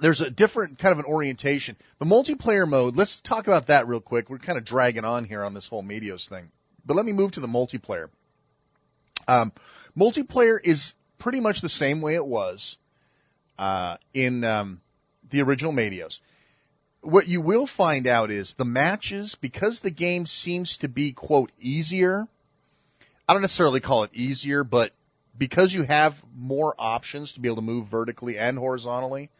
there's a different kind of an orientation. The multiplayer mode, let's talk about that real quick. We're kind of dragging on here on this whole Meteos thing. But let me move to the multiplayer. Multiplayer is pretty much the same way it was in the original Meteos. What you will find out is the matches, because the game seems to be, quote, easier. I don't necessarily call it easier, but because you have more options to be able to move vertically and horizontally,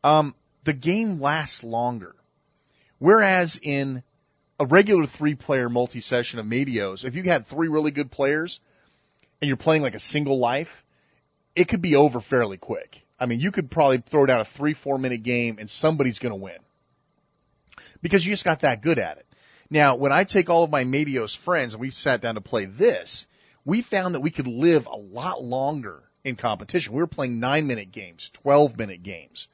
the game lasts longer. Whereas in a regular 3-player multi-session of Meteos, if you had 3 really good players and you're playing like a single life, it could be over fairly quick. I mean, you could probably throw down a 3-4 minute game and somebody's going to win because you just got that good at it. Now, when I take all of my Medios friends and we sat down to play this, we found that we could live a lot longer in competition. We were playing 9-minute games, 12-minute games.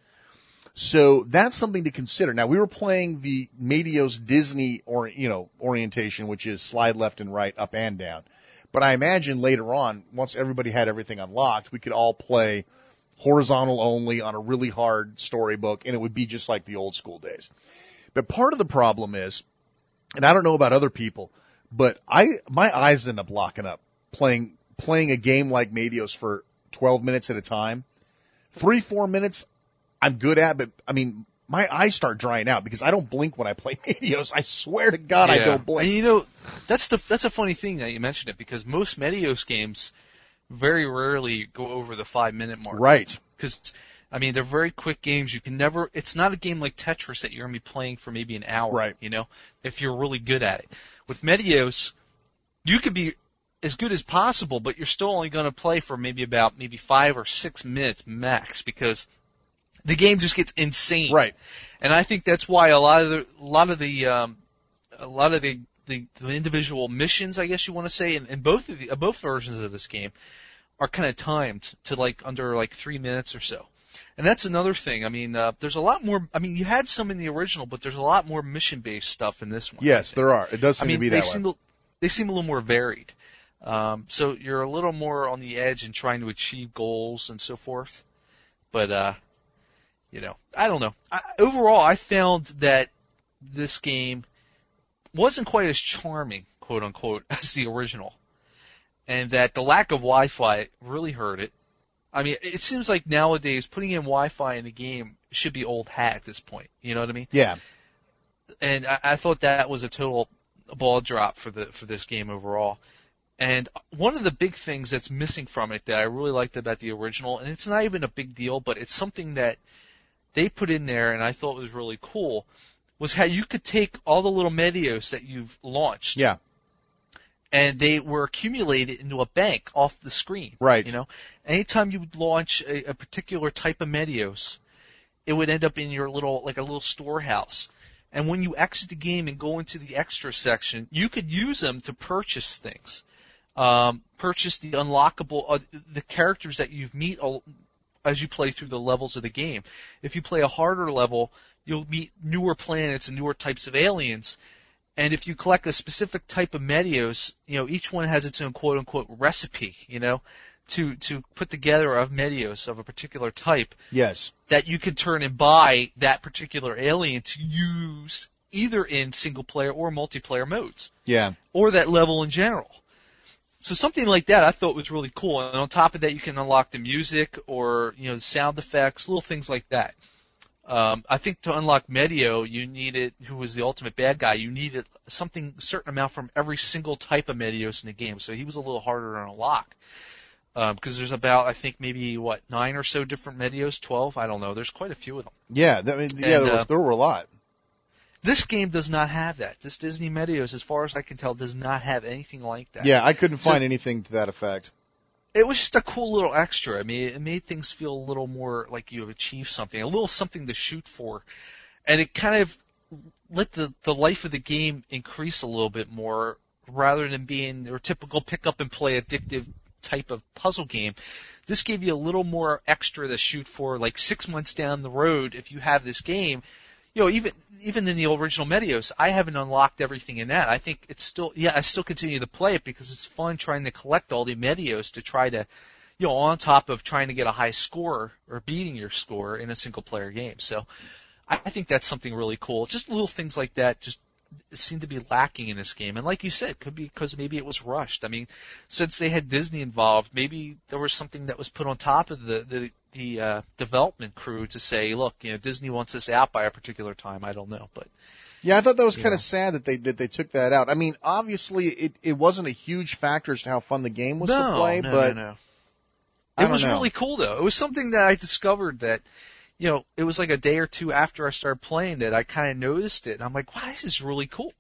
So that's something to consider. Now, we were playing the Medios Disney orientation, which is slide left and right, up and down. But I imagine later on, once everybody had everything unlocked, we could all play horizontal only on a really hard storybook, and it would be just like the old school days. But part of the problem is, and I don't know about other people, but my eyes end up locking up playing a game like Medios for 12 minutes at a time. 3-4 minutes I'm good at, but I mean, my eyes start drying out because I don't blink when I play Medios. I swear to God, I don't blink. And that's a funny thing that you mentioned it, because most Medios games very rarely go over the 5-minute mark. Right. Because, I mean, they're very quick games. You can never, it's not a game like Tetris that you're going to be playing for maybe an hour, right. If you're really good at it. With Medios, you could be as good as possible, but you're still only going to play for maybe 5 or 6 minutes max, because the game just gets insane. Right. And I think that's why a lot of the individual missions, I guess you want to say, in both versions of this game are kind of timed to under 3 minutes or so. And that's another thing. I mean, there's a lot more. I mean, you had some in the original, but there's a lot more mission-based stuff in this one. Yes, there are. It does seem to be that way. They seem a little more varied. So you're a little more on the edge in trying to achieve goals and so forth. But I don't know. Overall, I found that this game wasn't quite as charming, quote unquote, as the original, and that the lack of Wi-Fi really hurt it. I mean, it seems like nowadays putting in Wi-Fi in a game should be old hat at this point. You know what I mean? Yeah. And I thought that was a total ball drop for this game overall. And one of the big things that's missing from it that I really liked about the original, and it's not even a big deal, but it's something that they put in there and I thought was really cool, was how you could take all the little Medios that you've launched. Yeah. And they were accumulated into a bank off the screen. Right. Anytime you would launch a particular type of Medios, it would end up in your little storehouse. And when you exit the game and go into the extra section, you could use them to purchase things. Purchase the unlockable, the characters that you meet as you play through the levels of the game. If you play a harder level, you'll meet newer planets and newer types of aliens. And if you collect a specific type of Medios, each one has its own quote-unquote recipe, to put together of Medios of a particular type. Yes. That you can turn and buy that particular alien to use either in single-player or multiplayer modes. Yeah. Or that level in general. So something like that I thought was really cool. And on top of that, you can unlock the music or, sound effects, little things like that. I think to unlock Medio, who was the ultimate bad guy, you needed a certain amount from every single type of Medios in the game. So he was a little harder to unlock. Because there's about, I think, maybe, 9 or so different Medios, 12? I don't know. There's quite a few of them. Yeah, there were a lot. This game does not have that. This Disney Medios, as far as I can tell, does not have anything like that. Yeah, I couldn't find anything to that effect. It was just a cool little extra. I mean, it made things feel a little more like you have achieved something, a little something to shoot for. And it kind of let the life of the game increase a little bit more, rather than being your typical pick-up-and-play addictive type of puzzle game. This gave you a little more extra to shoot for, like 6 months down the road. If you have this game, even in the original Medios, I haven't unlocked everything in that. I think it's still, I still continue to play it because it's fun trying to collect all the Medios to try to, on top of trying to get a high score or beating your score in a single player game. So I think that's something really cool. Just little things like that just seem to be lacking in this game. And like you said, could be because maybe it was rushed. I mean, since they had Disney involved, maybe there was something that was put on top of the development crew to say, look, Disney wants this out by a particular time. I don't know, but yeah, I thought that was kind of sad that they took that out. I mean, obviously it wasn't a huge factor as to how fun the game was to play, but no. It was really cool though. It was something that I discovered that, it was like a day or two after I started playing that I kind of noticed it, and I'm like, wow, this is really cool.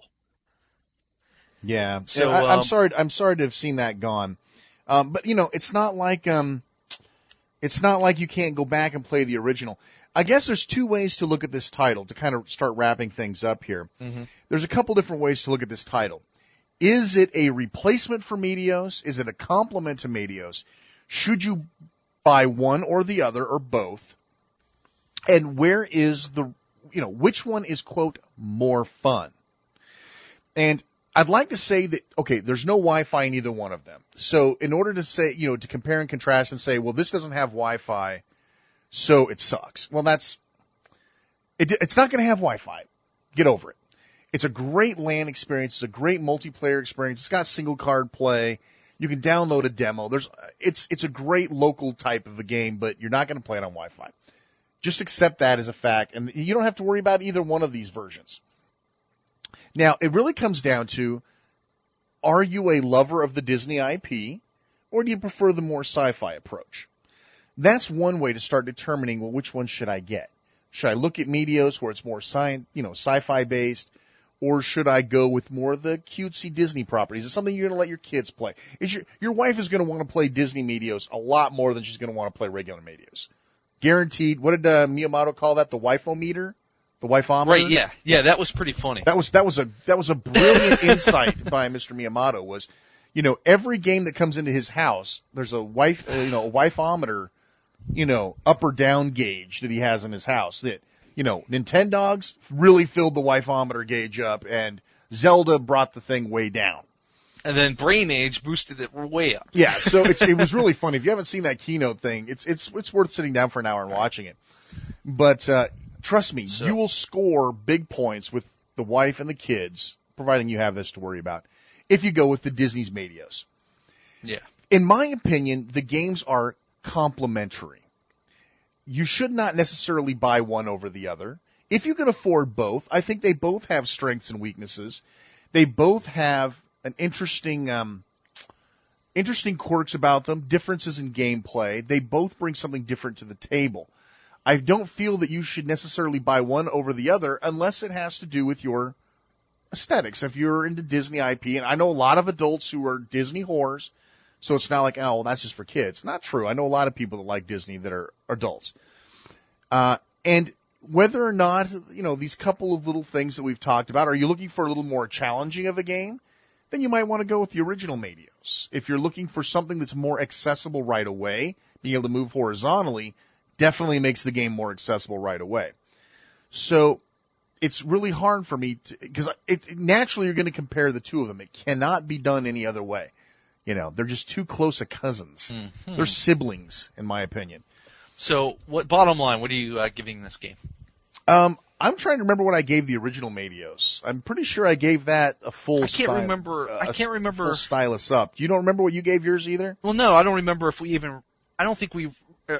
Yeah. So I'm sorry to have seen that gone. But it's not like It's not like you can't go back and play the original. I guess there's two ways to look at this title to kind of start wrapping things up here. Mm-hmm. There's a couple different ways to look at this title. Is it a replacement for Meteos? Is it a complement to Meteos? Should you buy one or the other or both? And where is which one is, quote, more fun? And I'd like to say that, okay, there's no Wi-Fi in either one of them. So in order to say, to compare and contrast and say, well, this doesn't have Wi-Fi, so it sucks. Well, it's not going to have Wi-Fi. Get over it. It's a great LAN experience. It's a great multiplayer experience. It's got single card play. You can download a demo. It's a great local type of a game, but you're not going to play it on Wi-Fi. Just accept that as a fact, and you don't have to worry about either one of these versions. Now, it really comes down to, are you a lover of the Disney IP, or do you prefer the more sci-fi approach? That's one way to start determining, well, which one should I get? Should I look at Meteos where it's more sci-fi based, or should I go with more of the cutesy Disney properties? It's something you're going to let your kids play. Your wife is going to want to play Disney Meteos a lot more than she's going to want to play regular Meteos. Guaranteed. What did Miyamoto call that? The wifo-meter? The wife-ometer? Right, yeah. Yeah, that was pretty funny. That was a brilliant insight by Mr. Miyamoto was, every game that comes into his house, there's a wife-ometer, up or down gauge that he has in his house that, Nintendogs really filled the wife-ometer gauge up and Zelda brought the thing way down. And then Brain Age boosted it way up. Yeah, so it was really funny. If you haven't seen that keynote thing, it's worth sitting down for an hour and watching it. But trust me, you will score big points with the wife and the kids, providing you have this to worry about, if you go with the Disney's Meteos. Yeah. In my opinion, the games are complementary. You should not necessarily buy one over the other. If you can afford both, I think they both have strengths and weaknesses. They both have an interesting quirks about them, differences in gameplay. They both bring something different to the table. I don't feel that you should necessarily buy one over the other unless it has to do with your aesthetics. If you're into Disney IP, and I know a lot of adults who are Disney whores, so it's not like, oh, well, that's just for kids. Not true. I know a lot of people that like Disney that are adults. And whether or not, these couple of little things that we've talked about, are you looking for a little more challenging of a game? Then you might want to go with the original Meteos. If you're looking for something that's more accessible right away, being able to move horizontally definitely makes the game more accessible right away. So it's really hard for me because naturally you're going to compare the two of them. It cannot be done any other way. They're just too close of cousins. Mm-hmm. They're siblings, in my opinion. So, bottom line, what are you giving this game? I'm trying to remember what I gave the original Meteos. I'm pretty sure I gave that a full. I can't remember. Full stylus up. You don't remember what you gave yours either? Well, no, I don't remember if we even. I don't think we've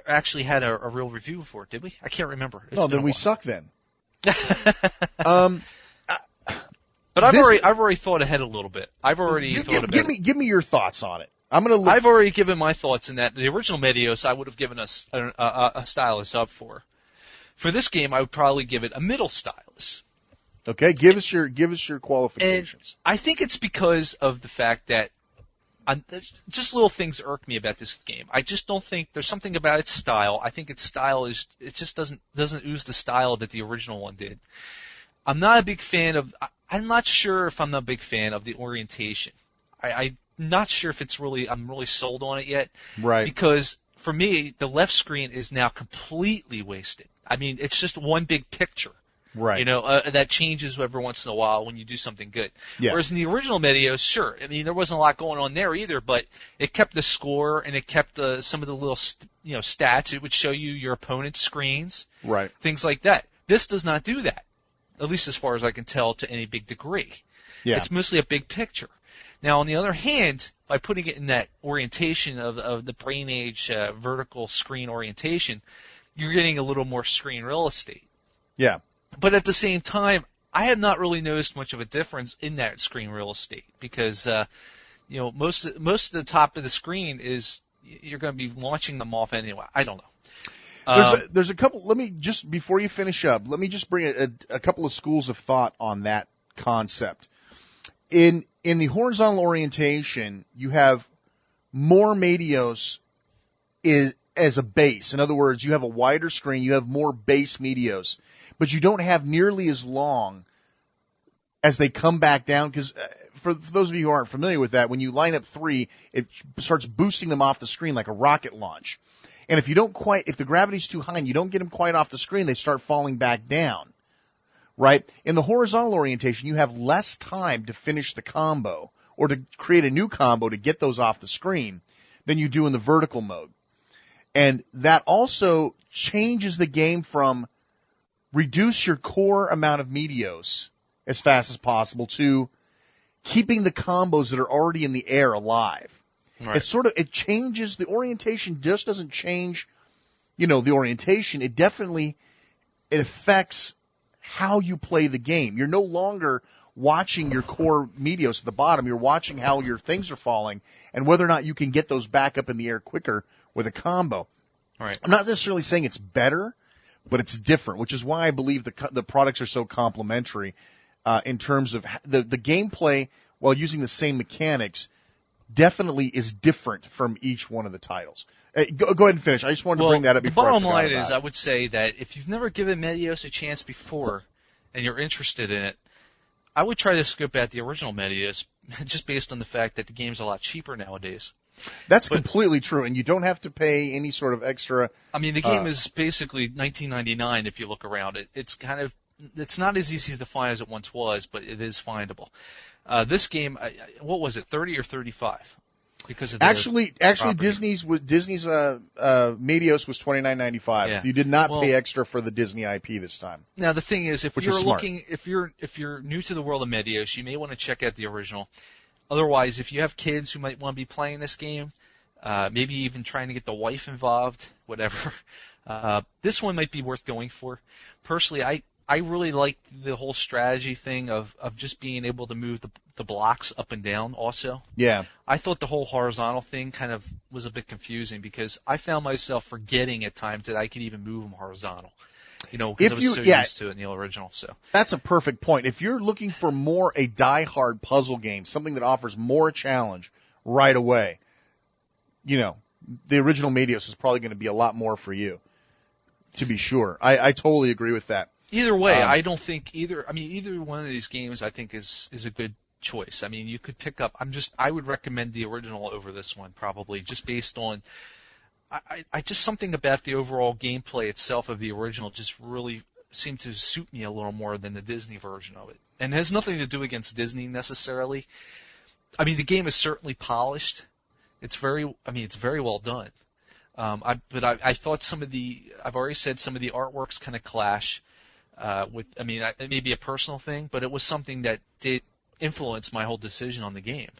actually had a real review for it, did we? I can't remember. No, then we suck then. But I've already thought ahead a little bit. I've already thought about it. Give me your thoughts on it. I've already given my thoughts in that the original Meteos I would have given us a stylus up for. For this game, I would probably give it a middle stylus. Okay, give us your qualifications. And I think it's because of the fact that just little things irk me about this game. I just don't think there's something about its style. I think its style it just doesn't ooze the style that the original one did. I'm not a big fan of. I'm not sure if I'm a big fan of the orientation. I'm not sure if I'm really sold on it yet. Right. Because for me, the left screen is now completely wasted. I mean, it's just one big picture. Right. That changes every once in a while when you do something good. Yeah. Whereas in the original Meteos, sure, I mean, there wasn't a lot going on there either, but it kept the score and it kept some of the little, stats. It would show you your opponent's screens. Right. Things like that. This does not do that, at least as far as I can tell, to any big degree. Yeah. It's mostly a big picture. Now, on the other hand, by putting it in that orientation of the Brain Age vertical screen orientation, you're getting a little more screen real estate. Yeah. But at the same time, I have not really noticed much of a difference in that screen real estate because, most of the top of the screen is you're going to be launching them off anyway. I don't know. There's a couple. Let me just before you finish up, let me just bring a couple of schools of thought on that concept. In the horizontal orientation, you have more Meteos as a base. In other words, you have a wider screen, you have more base Medios, but you don't have nearly as long as they come back down, because for those of you who aren't familiar with that, when you line up 3, it starts boosting them off the screen like a rocket launch. And if the gravity's too high and you don't get them quite off the screen, they start falling back down, right? In the horizontal orientation, you have less time to finish the combo or to create a new combo to get those off the screen than you do in the vertical mode. And that also changes the game from reduce your core amount of Medios as fast as possible to keeping the combos that are already in the air alive. Right. It changes the orientation, just doesn't change, the orientation. It affects how you play the game. You're no longer watching your core Medios at the bottom. You're watching how your things are falling and whether or not you can get those back up in the air quicker with a combo. Right. I'm not necessarily saying it's better, but it's different, which is why I believe the products are so complementary in terms of the gameplay, while using the same mechanics, definitely is different from each one of the titles. Go ahead and finish. I just wanted to bring that up before. The bottom line is, I would say that if you've never given Medios a chance before and you're interested in it, I would try to scope out the original Medios, just based on the fact that the game's a lot cheaper nowadays. That's completely true, and you don't have to pay any sort of extra. I mean, the game is basically $19.99 if you look around it. It's not as easy to find as it once was, but it is findable. This game, what was it, 30 or 35? Because of actually, Disney's Medios was $29.95. Yeah. You did not pay extra for the Disney IP this time. Now the thing is, if you're new to the world of Medios, you may want to check out the original. Otherwise, if you have kids who might want to be playing this game, maybe even trying to get the wife involved, whatever, this one might be worth going for. Personally, I really like the whole strategy thing of just being able to move the blocks up and down also. Yeah. I thought the whole horizontal thing kind of was a bit confusing because I found myself forgetting at times that I could even move them horizontal. Because I was so used to it in the original. So that's a perfect point. If you're looking for more a die-hard puzzle game, something that offers more challenge right away, the original Medios is probably going to be a lot more for you, to be sure. I totally agree with that. Either way, I don't think either one of these games I think is a good choice. I mean, you could pick up, I would recommend the original over this one probably, just based on, I just something about the overall gameplay itself of the original just really seemed to suit me a little more than the Disney version of it. And it has nothing to do against Disney necessarily. I mean, the game is certainly polished. It's very well done. But I thought I've already said some of the artworks kind of clash. It may be a personal thing, but it was something that did influence my whole decision on the game.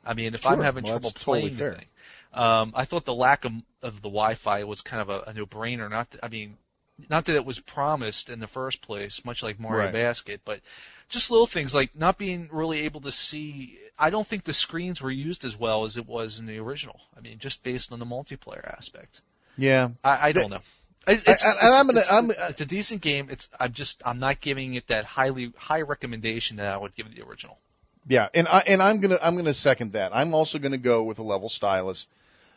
I mean, if I'm having trouble playing the thing, I thought the lack of the Wi-Fi was kind of a no-brainer. Not that it was promised in the first place, much like Mario Basket, but just little things like not being really able to see. I don't think the screens were used as well as it was in the original. I mean, just based on the multiplayer aspect. Yeah. I don't know. It's a decent game. I'm not giving it that high recommendation that I would give the original. Yeah, and I'm gonna second that. I'm also gonna go with a level stylus.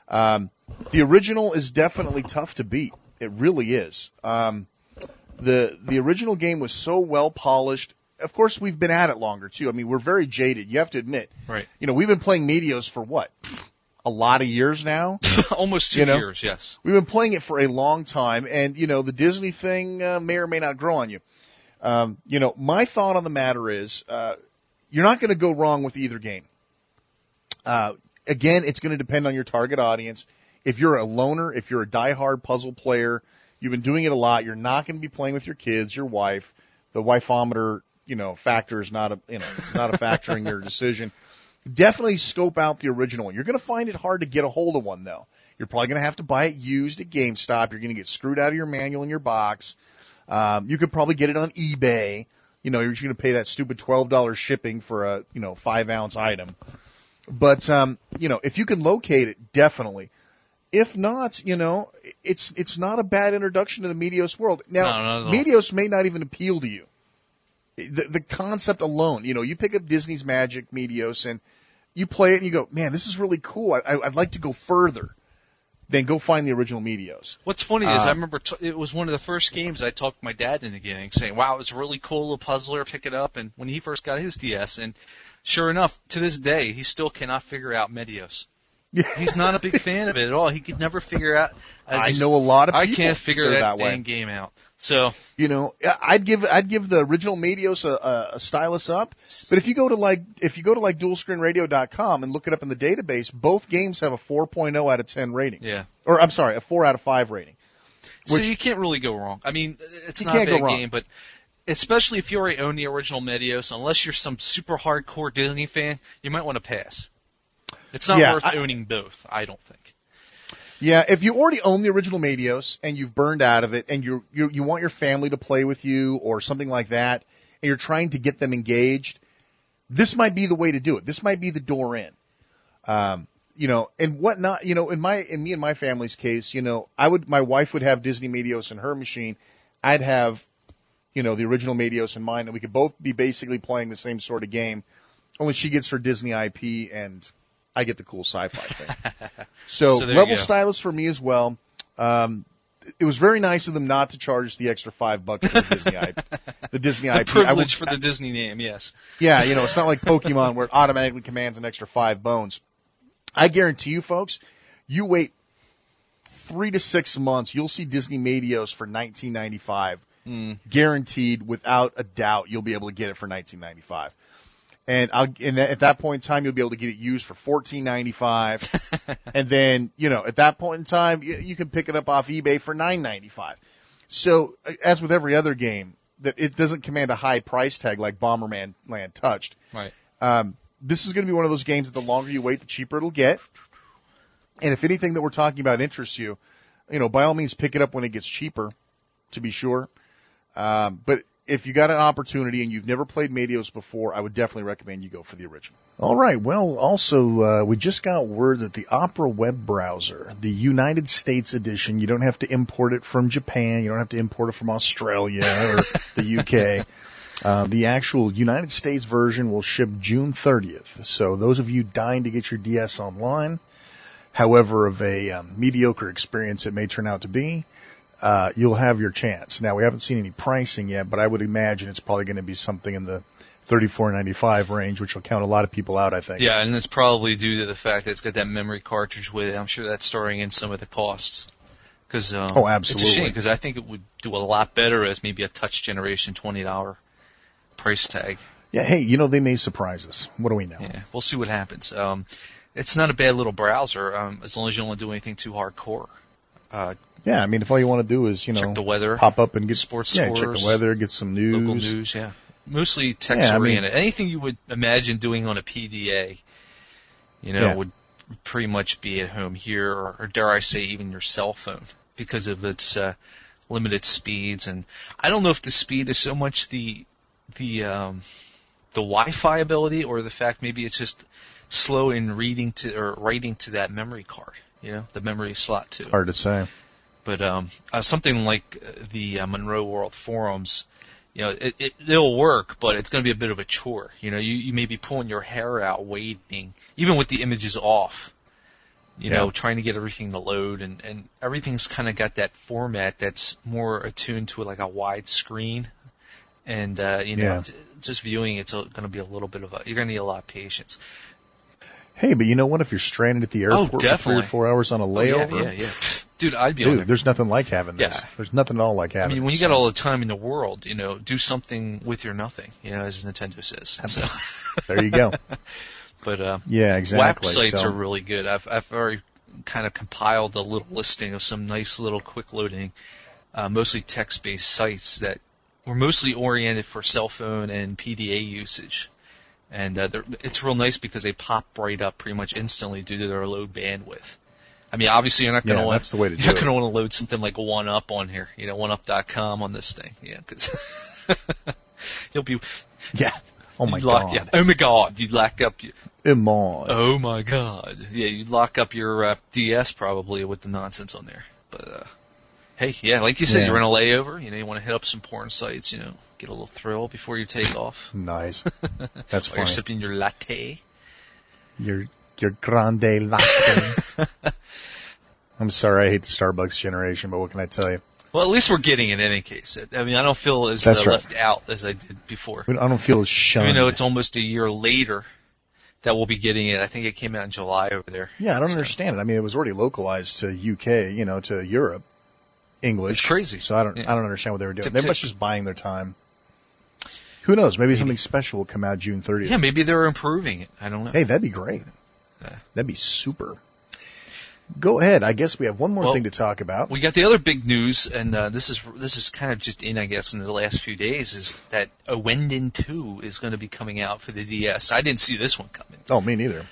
The original is definitely tough to beat. It really is. The original game was so well polished. Of course, we've been at it longer too. I mean, we're very jaded. You have to admit. Right. We've been playing Medios for what? A lot of years now. Almost 2 years, yes. We've been playing it for a long time, and the Disney thing may or may not grow on you. My thought on the matter is, you're not going to go wrong with either game. Again, it's going to depend on your target audience. If you're a loner, if you're a diehard puzzle player, you've been doing it a lot, you're not going to be playing with your kids, your wife. The wifeometer, factor is not a factor in your decision. Definitely scope out the original one. You're going to find it hard to get a hold of one, though. You're probably going to have to buy it used at GameStop. You're going to get screwed out of your manual in your box. You could probably get it on eBay. You're just going to pay that stupid $12 shipping for a 5-ounce item. But if you can locate it, definitely. If not, it's not a bad introduction to the Medios world. Now, no. Medios may not even appeal to you. The concept alone, you pick up Disney's Magic Medios and you play it and you go, man, this is really cool. I'd like to go further. then go find the original Meteos. What's funny is I remember it was one of the first games I talked my dad into getting, saying, wow, it's a really cool little puzzler, pick it up. And when he first got his DS, and sure enough, to this day, he still cannot figure out Meteos. He's not a big fan of it at all. He could never figure out. I know a lot of people. I can't figure that dang game out. So I'd give the original Meteos a stylus up. But if you go to dualscreenradio.com and look it up in the database, both games have a 4.0 out of 10 rating. Yeah. Or I'm sorry, a 4 out of 5 rating. So you can't really go wrong. I mean, it's not a bad game, but especially if you already own the original Meteos, unless you're some super hardcore Disney fan, you might want to pass. It's not worth owning both, I don't think. Yeah, if you already own the original Meteos and you've burned out of it and you want your family to play with you or something like that, and you're trying to get them engaged, this might be the way to do it. This might be the door in. And whatnot, in me and my family's case, my wife would have Disney Meteos in her machine. I'd have, the original Meteos in mine, and we could both be basically playing the same sort of game. Only she gets her Disney IP and I get the cool sci-fi thing. So level stylus for me as well. It was very nice of them not to charge the extra $5 for the Disney IP. Privilege for the Disney name, yes. Yeah, it's not like Pokemon where it automatically commands an extra 5 bones. I guarantee you, folks, you wait 3 to 6 months, you'll see Disney Meteos for $19.95. Guaranteed, without a doubt, you'll be able to get it for $19.95. And at that point in time, you'll be able to get it used for $14.95. And then, at that point in time, you can pick it up off eBay for $9.95. So, as with every other game, that it doesn't command a high price tag like Bomberman Land Touched. Right. This is going to be one of those games that the longer you wait, the cheaper it'll get. And if anything that we're talking about interests you, by all means, pick it up when it gets cheaper, to be sure. But if you got an opportunity and you've never played Meteos before, I would definitely recommend you go for the original. All right. Well, also, we just got word that the Opera web browser, the United States edition, you don't have to import it from Japan. You don't have to import it from Australia or the UK. The actual United States version will ship June 30th. So those of you dying to get your DS online, however of a mediocre experience it may turn out to be, you'll have your chance. Now, we haven't seen any pricing yet, but I would imagine it's probably going to be something in the $34.95 range, which will count a lot of people out, I think. Yeah, and it's probably due to the fact that it's got that memory cartridge with it. I'm sure that's starring in some of the costs. Oh, absolutely. It's a shame, because I think it would do a lot better as maybe a Touch Generation $20 price tag. Yeah, hey, they may surprise us. What do we know? Yeah, we'll see what happens. It's not a bad little browser, as long as you don't do anything too hardcore. Yeah, I mean, if all you want to do is, check the weather, pop up and get sports scores, check the weather, get some news. Local news, yeah. Mostly text-oriented. Anything you would imagine doing on a PDA, would pretty much be at home here, or dare I say even your cell phone, because of its limited speeds. And I don't know if the speed is so much the Wi-Fi ability, or the fact maybe it's just slow in reading to or writing to that memory card, the memory slot too. Hard to say. But something like the Monroe World Forums, it'll work, but it's going to be a bit of a chore. You may be pulling your hair out waiting, even with the images off, trying to get everything to load, and everything's kind of got that format that's more attuned to like a wide screen. And, just viewing it's going to be a little bit of you're going to need a lot of patience. Hey, but you know what? If you're stranded at the airport for 3 or 4 hours on a layover. Yeah. Dude, I'd be on there. There's nothing like having this. Yeah. There's nothing at all like having this. I mean, when you got all the time in the world, do something with your nothing, as Nintendo says. So. There you go. But, yeah, exactly. WAP sites are really good. I've already kind of compiled a little listing of some nice little quick loading, mostly text-based sites that were mostly oriented for cell phone and PDA usage. And it's real nice because they pop right up pretty much instantly due to their low bandwidth. I mean, obviously you're not going to want to load something like 1UP on here, 1UP.com on this thing, because you'll be Oh my god! Yeah. Oh my god! You'd lock up. Oh my god! Yeah, you'd lock up your DS probably with the nonsense on there. But hey, yeah, like you said, you're in a layover. You want to hit up some porn sites. Get a little thrill before you take off. Nice. That's funny. You're sipping your latte. Your grande latte. I'm sorry, I hate the Starbucks generation, but what can I tell you? Well, at least we're getting it in any case. I mean, I don't feel as left out as I did before. I don't feel as shunned. Even though it's almost a year later that we'll be getting it. I think it came out in July over there. Yeah, I don't understand it. I mean, it was already localized to UK, to Europe, English. It's crazy. So I don't understand what they were doing. They must just buying their time. Who knows? Maybe something special will come out June 30th. Yeah, maybe they're improving it. I don't know. Hey, that'd be great. That'd be super. Go ahead. I guess we have one more thing to talk about. We got the other big news, and this is kind of just in, I guess, in the last few days, is that Owenden 2 is going to be coming out for the DS. I didn't see this one coming. Oh, me neither.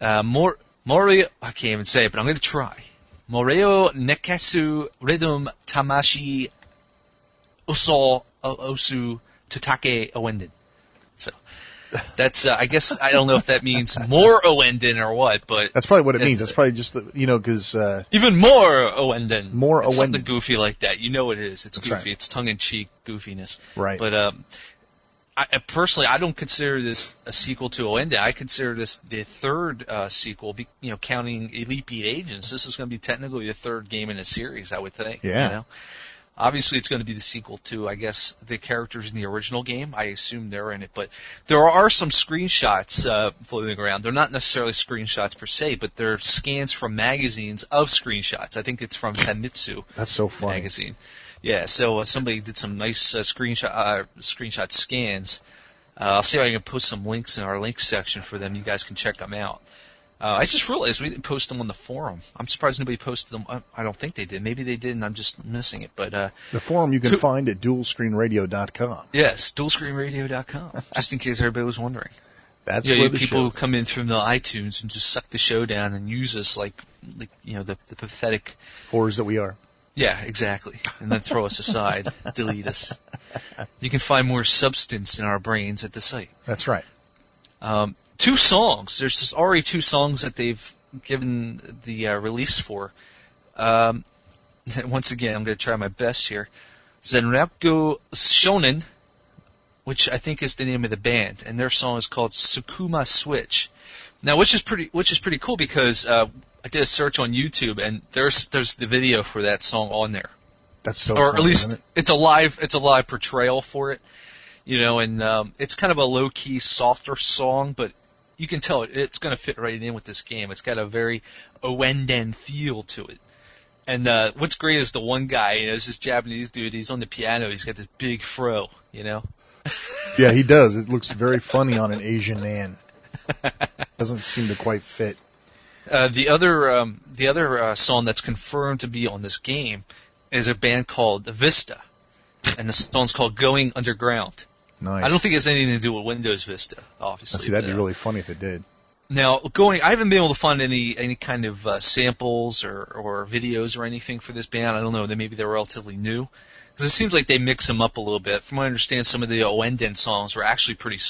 Morio, I can't even say it, but I'm going to try. Moreo Neketsu Rhythm Tamashi Osu Tatake Owenden. So that's I guess I don't know if that means more Owenden or what, but that's probably what it means. That's probably just because even more Owenden, more Owenden, something goofy like that. You know it is. It's that's goofy. Right. It's tongue-in-cheek goofiness. Right. But I personally, I don't consider this a sequel to Owenden. I consider this the third sequel. Counting Elite Beat Agents, this is going to be technically the third game in a series, I would think. Yeah. Obviously, it's going to be the sequel to, I guess, the characters in the original game. I assume they're in it. But there are some screenshots floating around. They're not necessarily screenshots per se, but they're scans from magazines of screenshots. I think it's from Famitsu. That's so funny. Magazine. Yeah, so somebody did some nice screenshot scans. I'll see if I can post some links in our links section for them. You guys can check them out. I just realized we didn't post them on the forum. I'm surprised nobody posted them. I don't think they did. Maybe they did, and I'm just missing it. But the forum you can find at dualscreenradio.com. Yes, dualscreenradio.com. Just in case everybody was wondering. That's where the people who come in from the iTunes and just suck the show down and use us like the pathetic whores that we are. Yeah, exactly. And then throw us aside, delete us. You can find more substance in our brains at the site. That's right. 2 songs. There's already 2 songs that they've given the release for. Once again, I'm going to try my best here. Zenraku Shonen, which I think is the name of the band, and their song is called Sukuma Switch. Now, which is pretty cool because I did a search on YouTube, and there's the video for that song on there. That's so. Or funny, at least isn't it? it's a live portrayal for it. And it's kind of a low key, softer song, but you can tell it's going to fit right in with this game. It's got a very Owenden feel to it. And what's great is the one guy, is this Japanese dude. He's on the piano. He's got this big fro, Yeah, he does. It looks very funny on an Asian man. Doesn't seem to quite fit. The other song that's confirmed to be on this game is a band called Vista, and the song's called Going Underground. Nice. I don't think it has anything to do with Windows Vista, obviously. See, that'd be really funny if it did. Now, I haven't been able to find any kind of samples or videos or anything for this band. I don't know. Maybe they're relatively new. Because it seems like they mix them up a little bit. From what I understand, some of the Owenden songs were actually pretty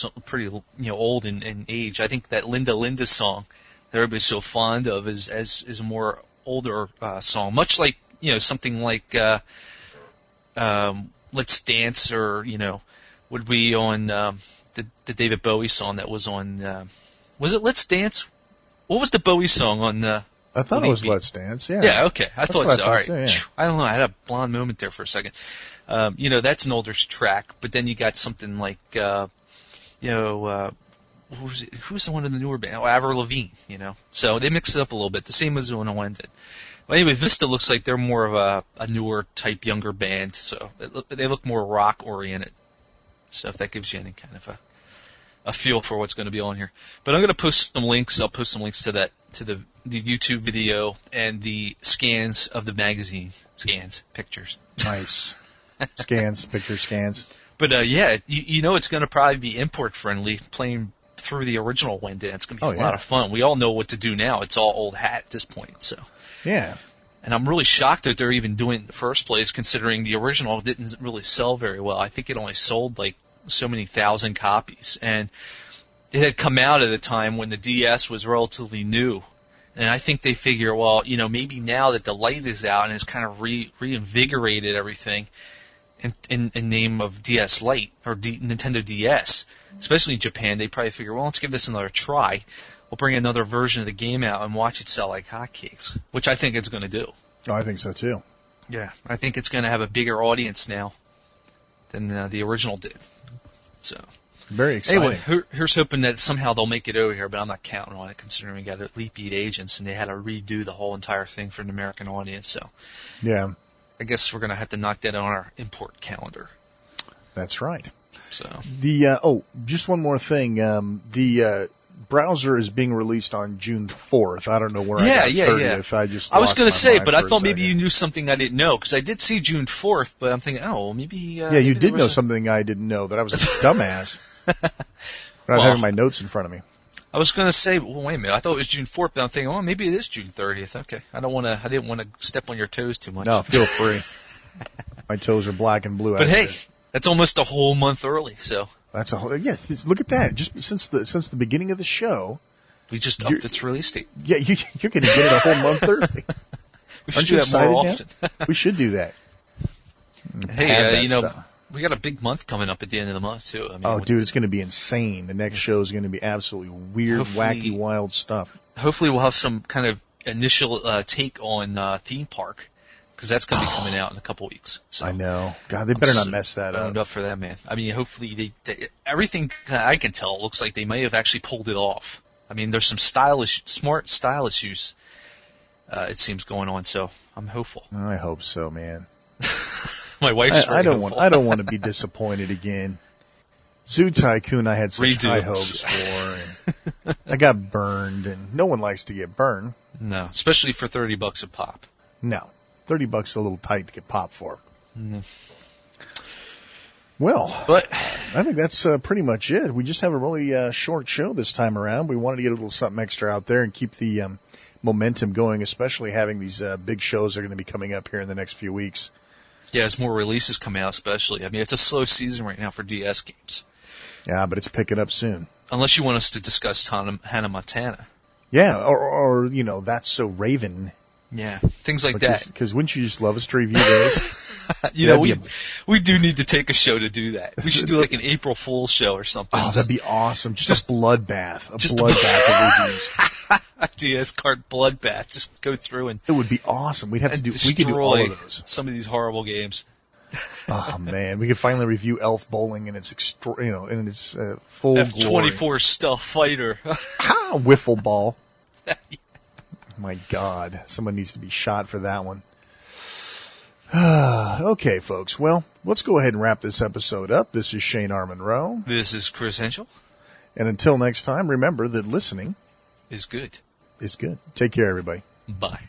old in age. I think that Linda Linda song that everybody's so fond of is a more older song. Much like, something like Let's Dance or, would be on the David Bowie song that was on, was it Let's Dance? What was the Bowie song on I thought it was Let's Dance, yeah. Yeah, okay. I thought so. All right. Yeah. I don't know. I had a blonde moment there for a second. That's an older track, but then you got something like, who's the one in the newer band? Oh, Avril Lavigne, So they mix it up a little bit, the same as Owenden. Well, anyway, Vista looks like they're more of a newer type, younger band, so they look more rock-oriented. So if that gives you any kind of a feel for what's going to be on here. But I'm going to post some links. I'll post some links to the YouTube video and the scans of the magazine. Pictures. Nice. Picture scans. But it's going to probably be import friendly, playing through the original Owenden. It's going to be a lot of fun. We all know what to do now. It's all old hat at this point. So. Yeah. And I'm really shocked that they're even doing it in the first place, considering the original didn't really sell very well. I think it only sold like so many thousand copies, and it had come out at a time when the DS was relatively new. And I think they figure, well, maybe now that the light is out and it's kind of reinvigorated everything in name of DS Lite or Nintendo DS, especially in Japan, they probably figure, well, let's give this another try. will bring another version of the game out and watch it sell like hotcakes, which I think it's going to do. Oh, I think so too. Yeah, I think it's going to have a bigger audience now than the original did. So very exciting. Anyway, here's hoping that somehow they'll make it over here, but I'm not counting on it considering we got repeat agents and they had to redo the whole entire thing for an American audience. So yeah, I guess we're going to have to knock that on our import calendar. That's right. So just one more thing. The browser is being released on June 4th. I don't know where I got 30th. I was going to say, but I thought maybe you knew something I didn't know, because I did see June 4th, but I'm thinking, maybe... you did know something I didn't know, that I was a dumbass. But I'm having my notes in front of me. I was going to say, well, wait a minute, I thought it was June 4th, but I'm thinking, maybe it is June 30th. Okay, I didn't want to step on your toes too much. No, feel free. My toes are black and blue. But hey, that's almost a whole month early, so... That's a whole, look at that. Just since the beginning of the show. We just upped its release date. Yeah, you're going to get it a whole month early. We should do that more often. We should do that. Hey, we got a big month coming up at the end of the month, too. I mean, dude, it's going to be insane. The next show is going to be absolutely weird, wacky, wild stuff. Hopefully we'll have some kind of initial take on Theme Park, because that's going to be coming out in a couple weeks. So I know. God, they better not mess that up. Up for that, man. I mean, hopefully everything I can tell, it looks like they may have actually pulled it off. I mean, there's some smart stylus use, it seems, going on, so I'm hopeful. I hope so, man. My wife's I don't want to be disappointed again. Zoo Tycoon I had such high hopes for, and I got burned, and no one likes to get burned. No, especially for $30 a pop. No. $30 is a little tight to get popped for. Mm. Well, but I think that's pretty much it. We just have a really short show this time around. We wanted to get a little something extra out there and keep the momentum going, especially having these big shows that are going to be coming up here in the next few weeks. Yeah, as more releases come out, especially. I mean, it's a slow season right now for DS games. Yeah, but it's picking up soon. Unless you want us to discuss Hannah Montana. Yeah, or That's So Raven. Yeah, things like that. Because wouldn't you just love us to review those? We do need to take a show to do that. We should do like an April Fool's show or something. Oh, that'd be awesome. Just a bloodbath. A bloodbath of reviews. DS card bloodbath. Just go through and... It would be awesome. We could do all of those. Some of these horrible games. Oh, man. We could finally review Elf Bowling in its full F-24 glory. Stealth Fighter. Wiffle ball. My God, someone needs to be shot for that one. Okay, folks. Well, let's go ahead and wrap this episode up. This is Shane R. Monroe. This is Chris Henschel. And until next time, remember that listening is good. Take care, everybody. Bye.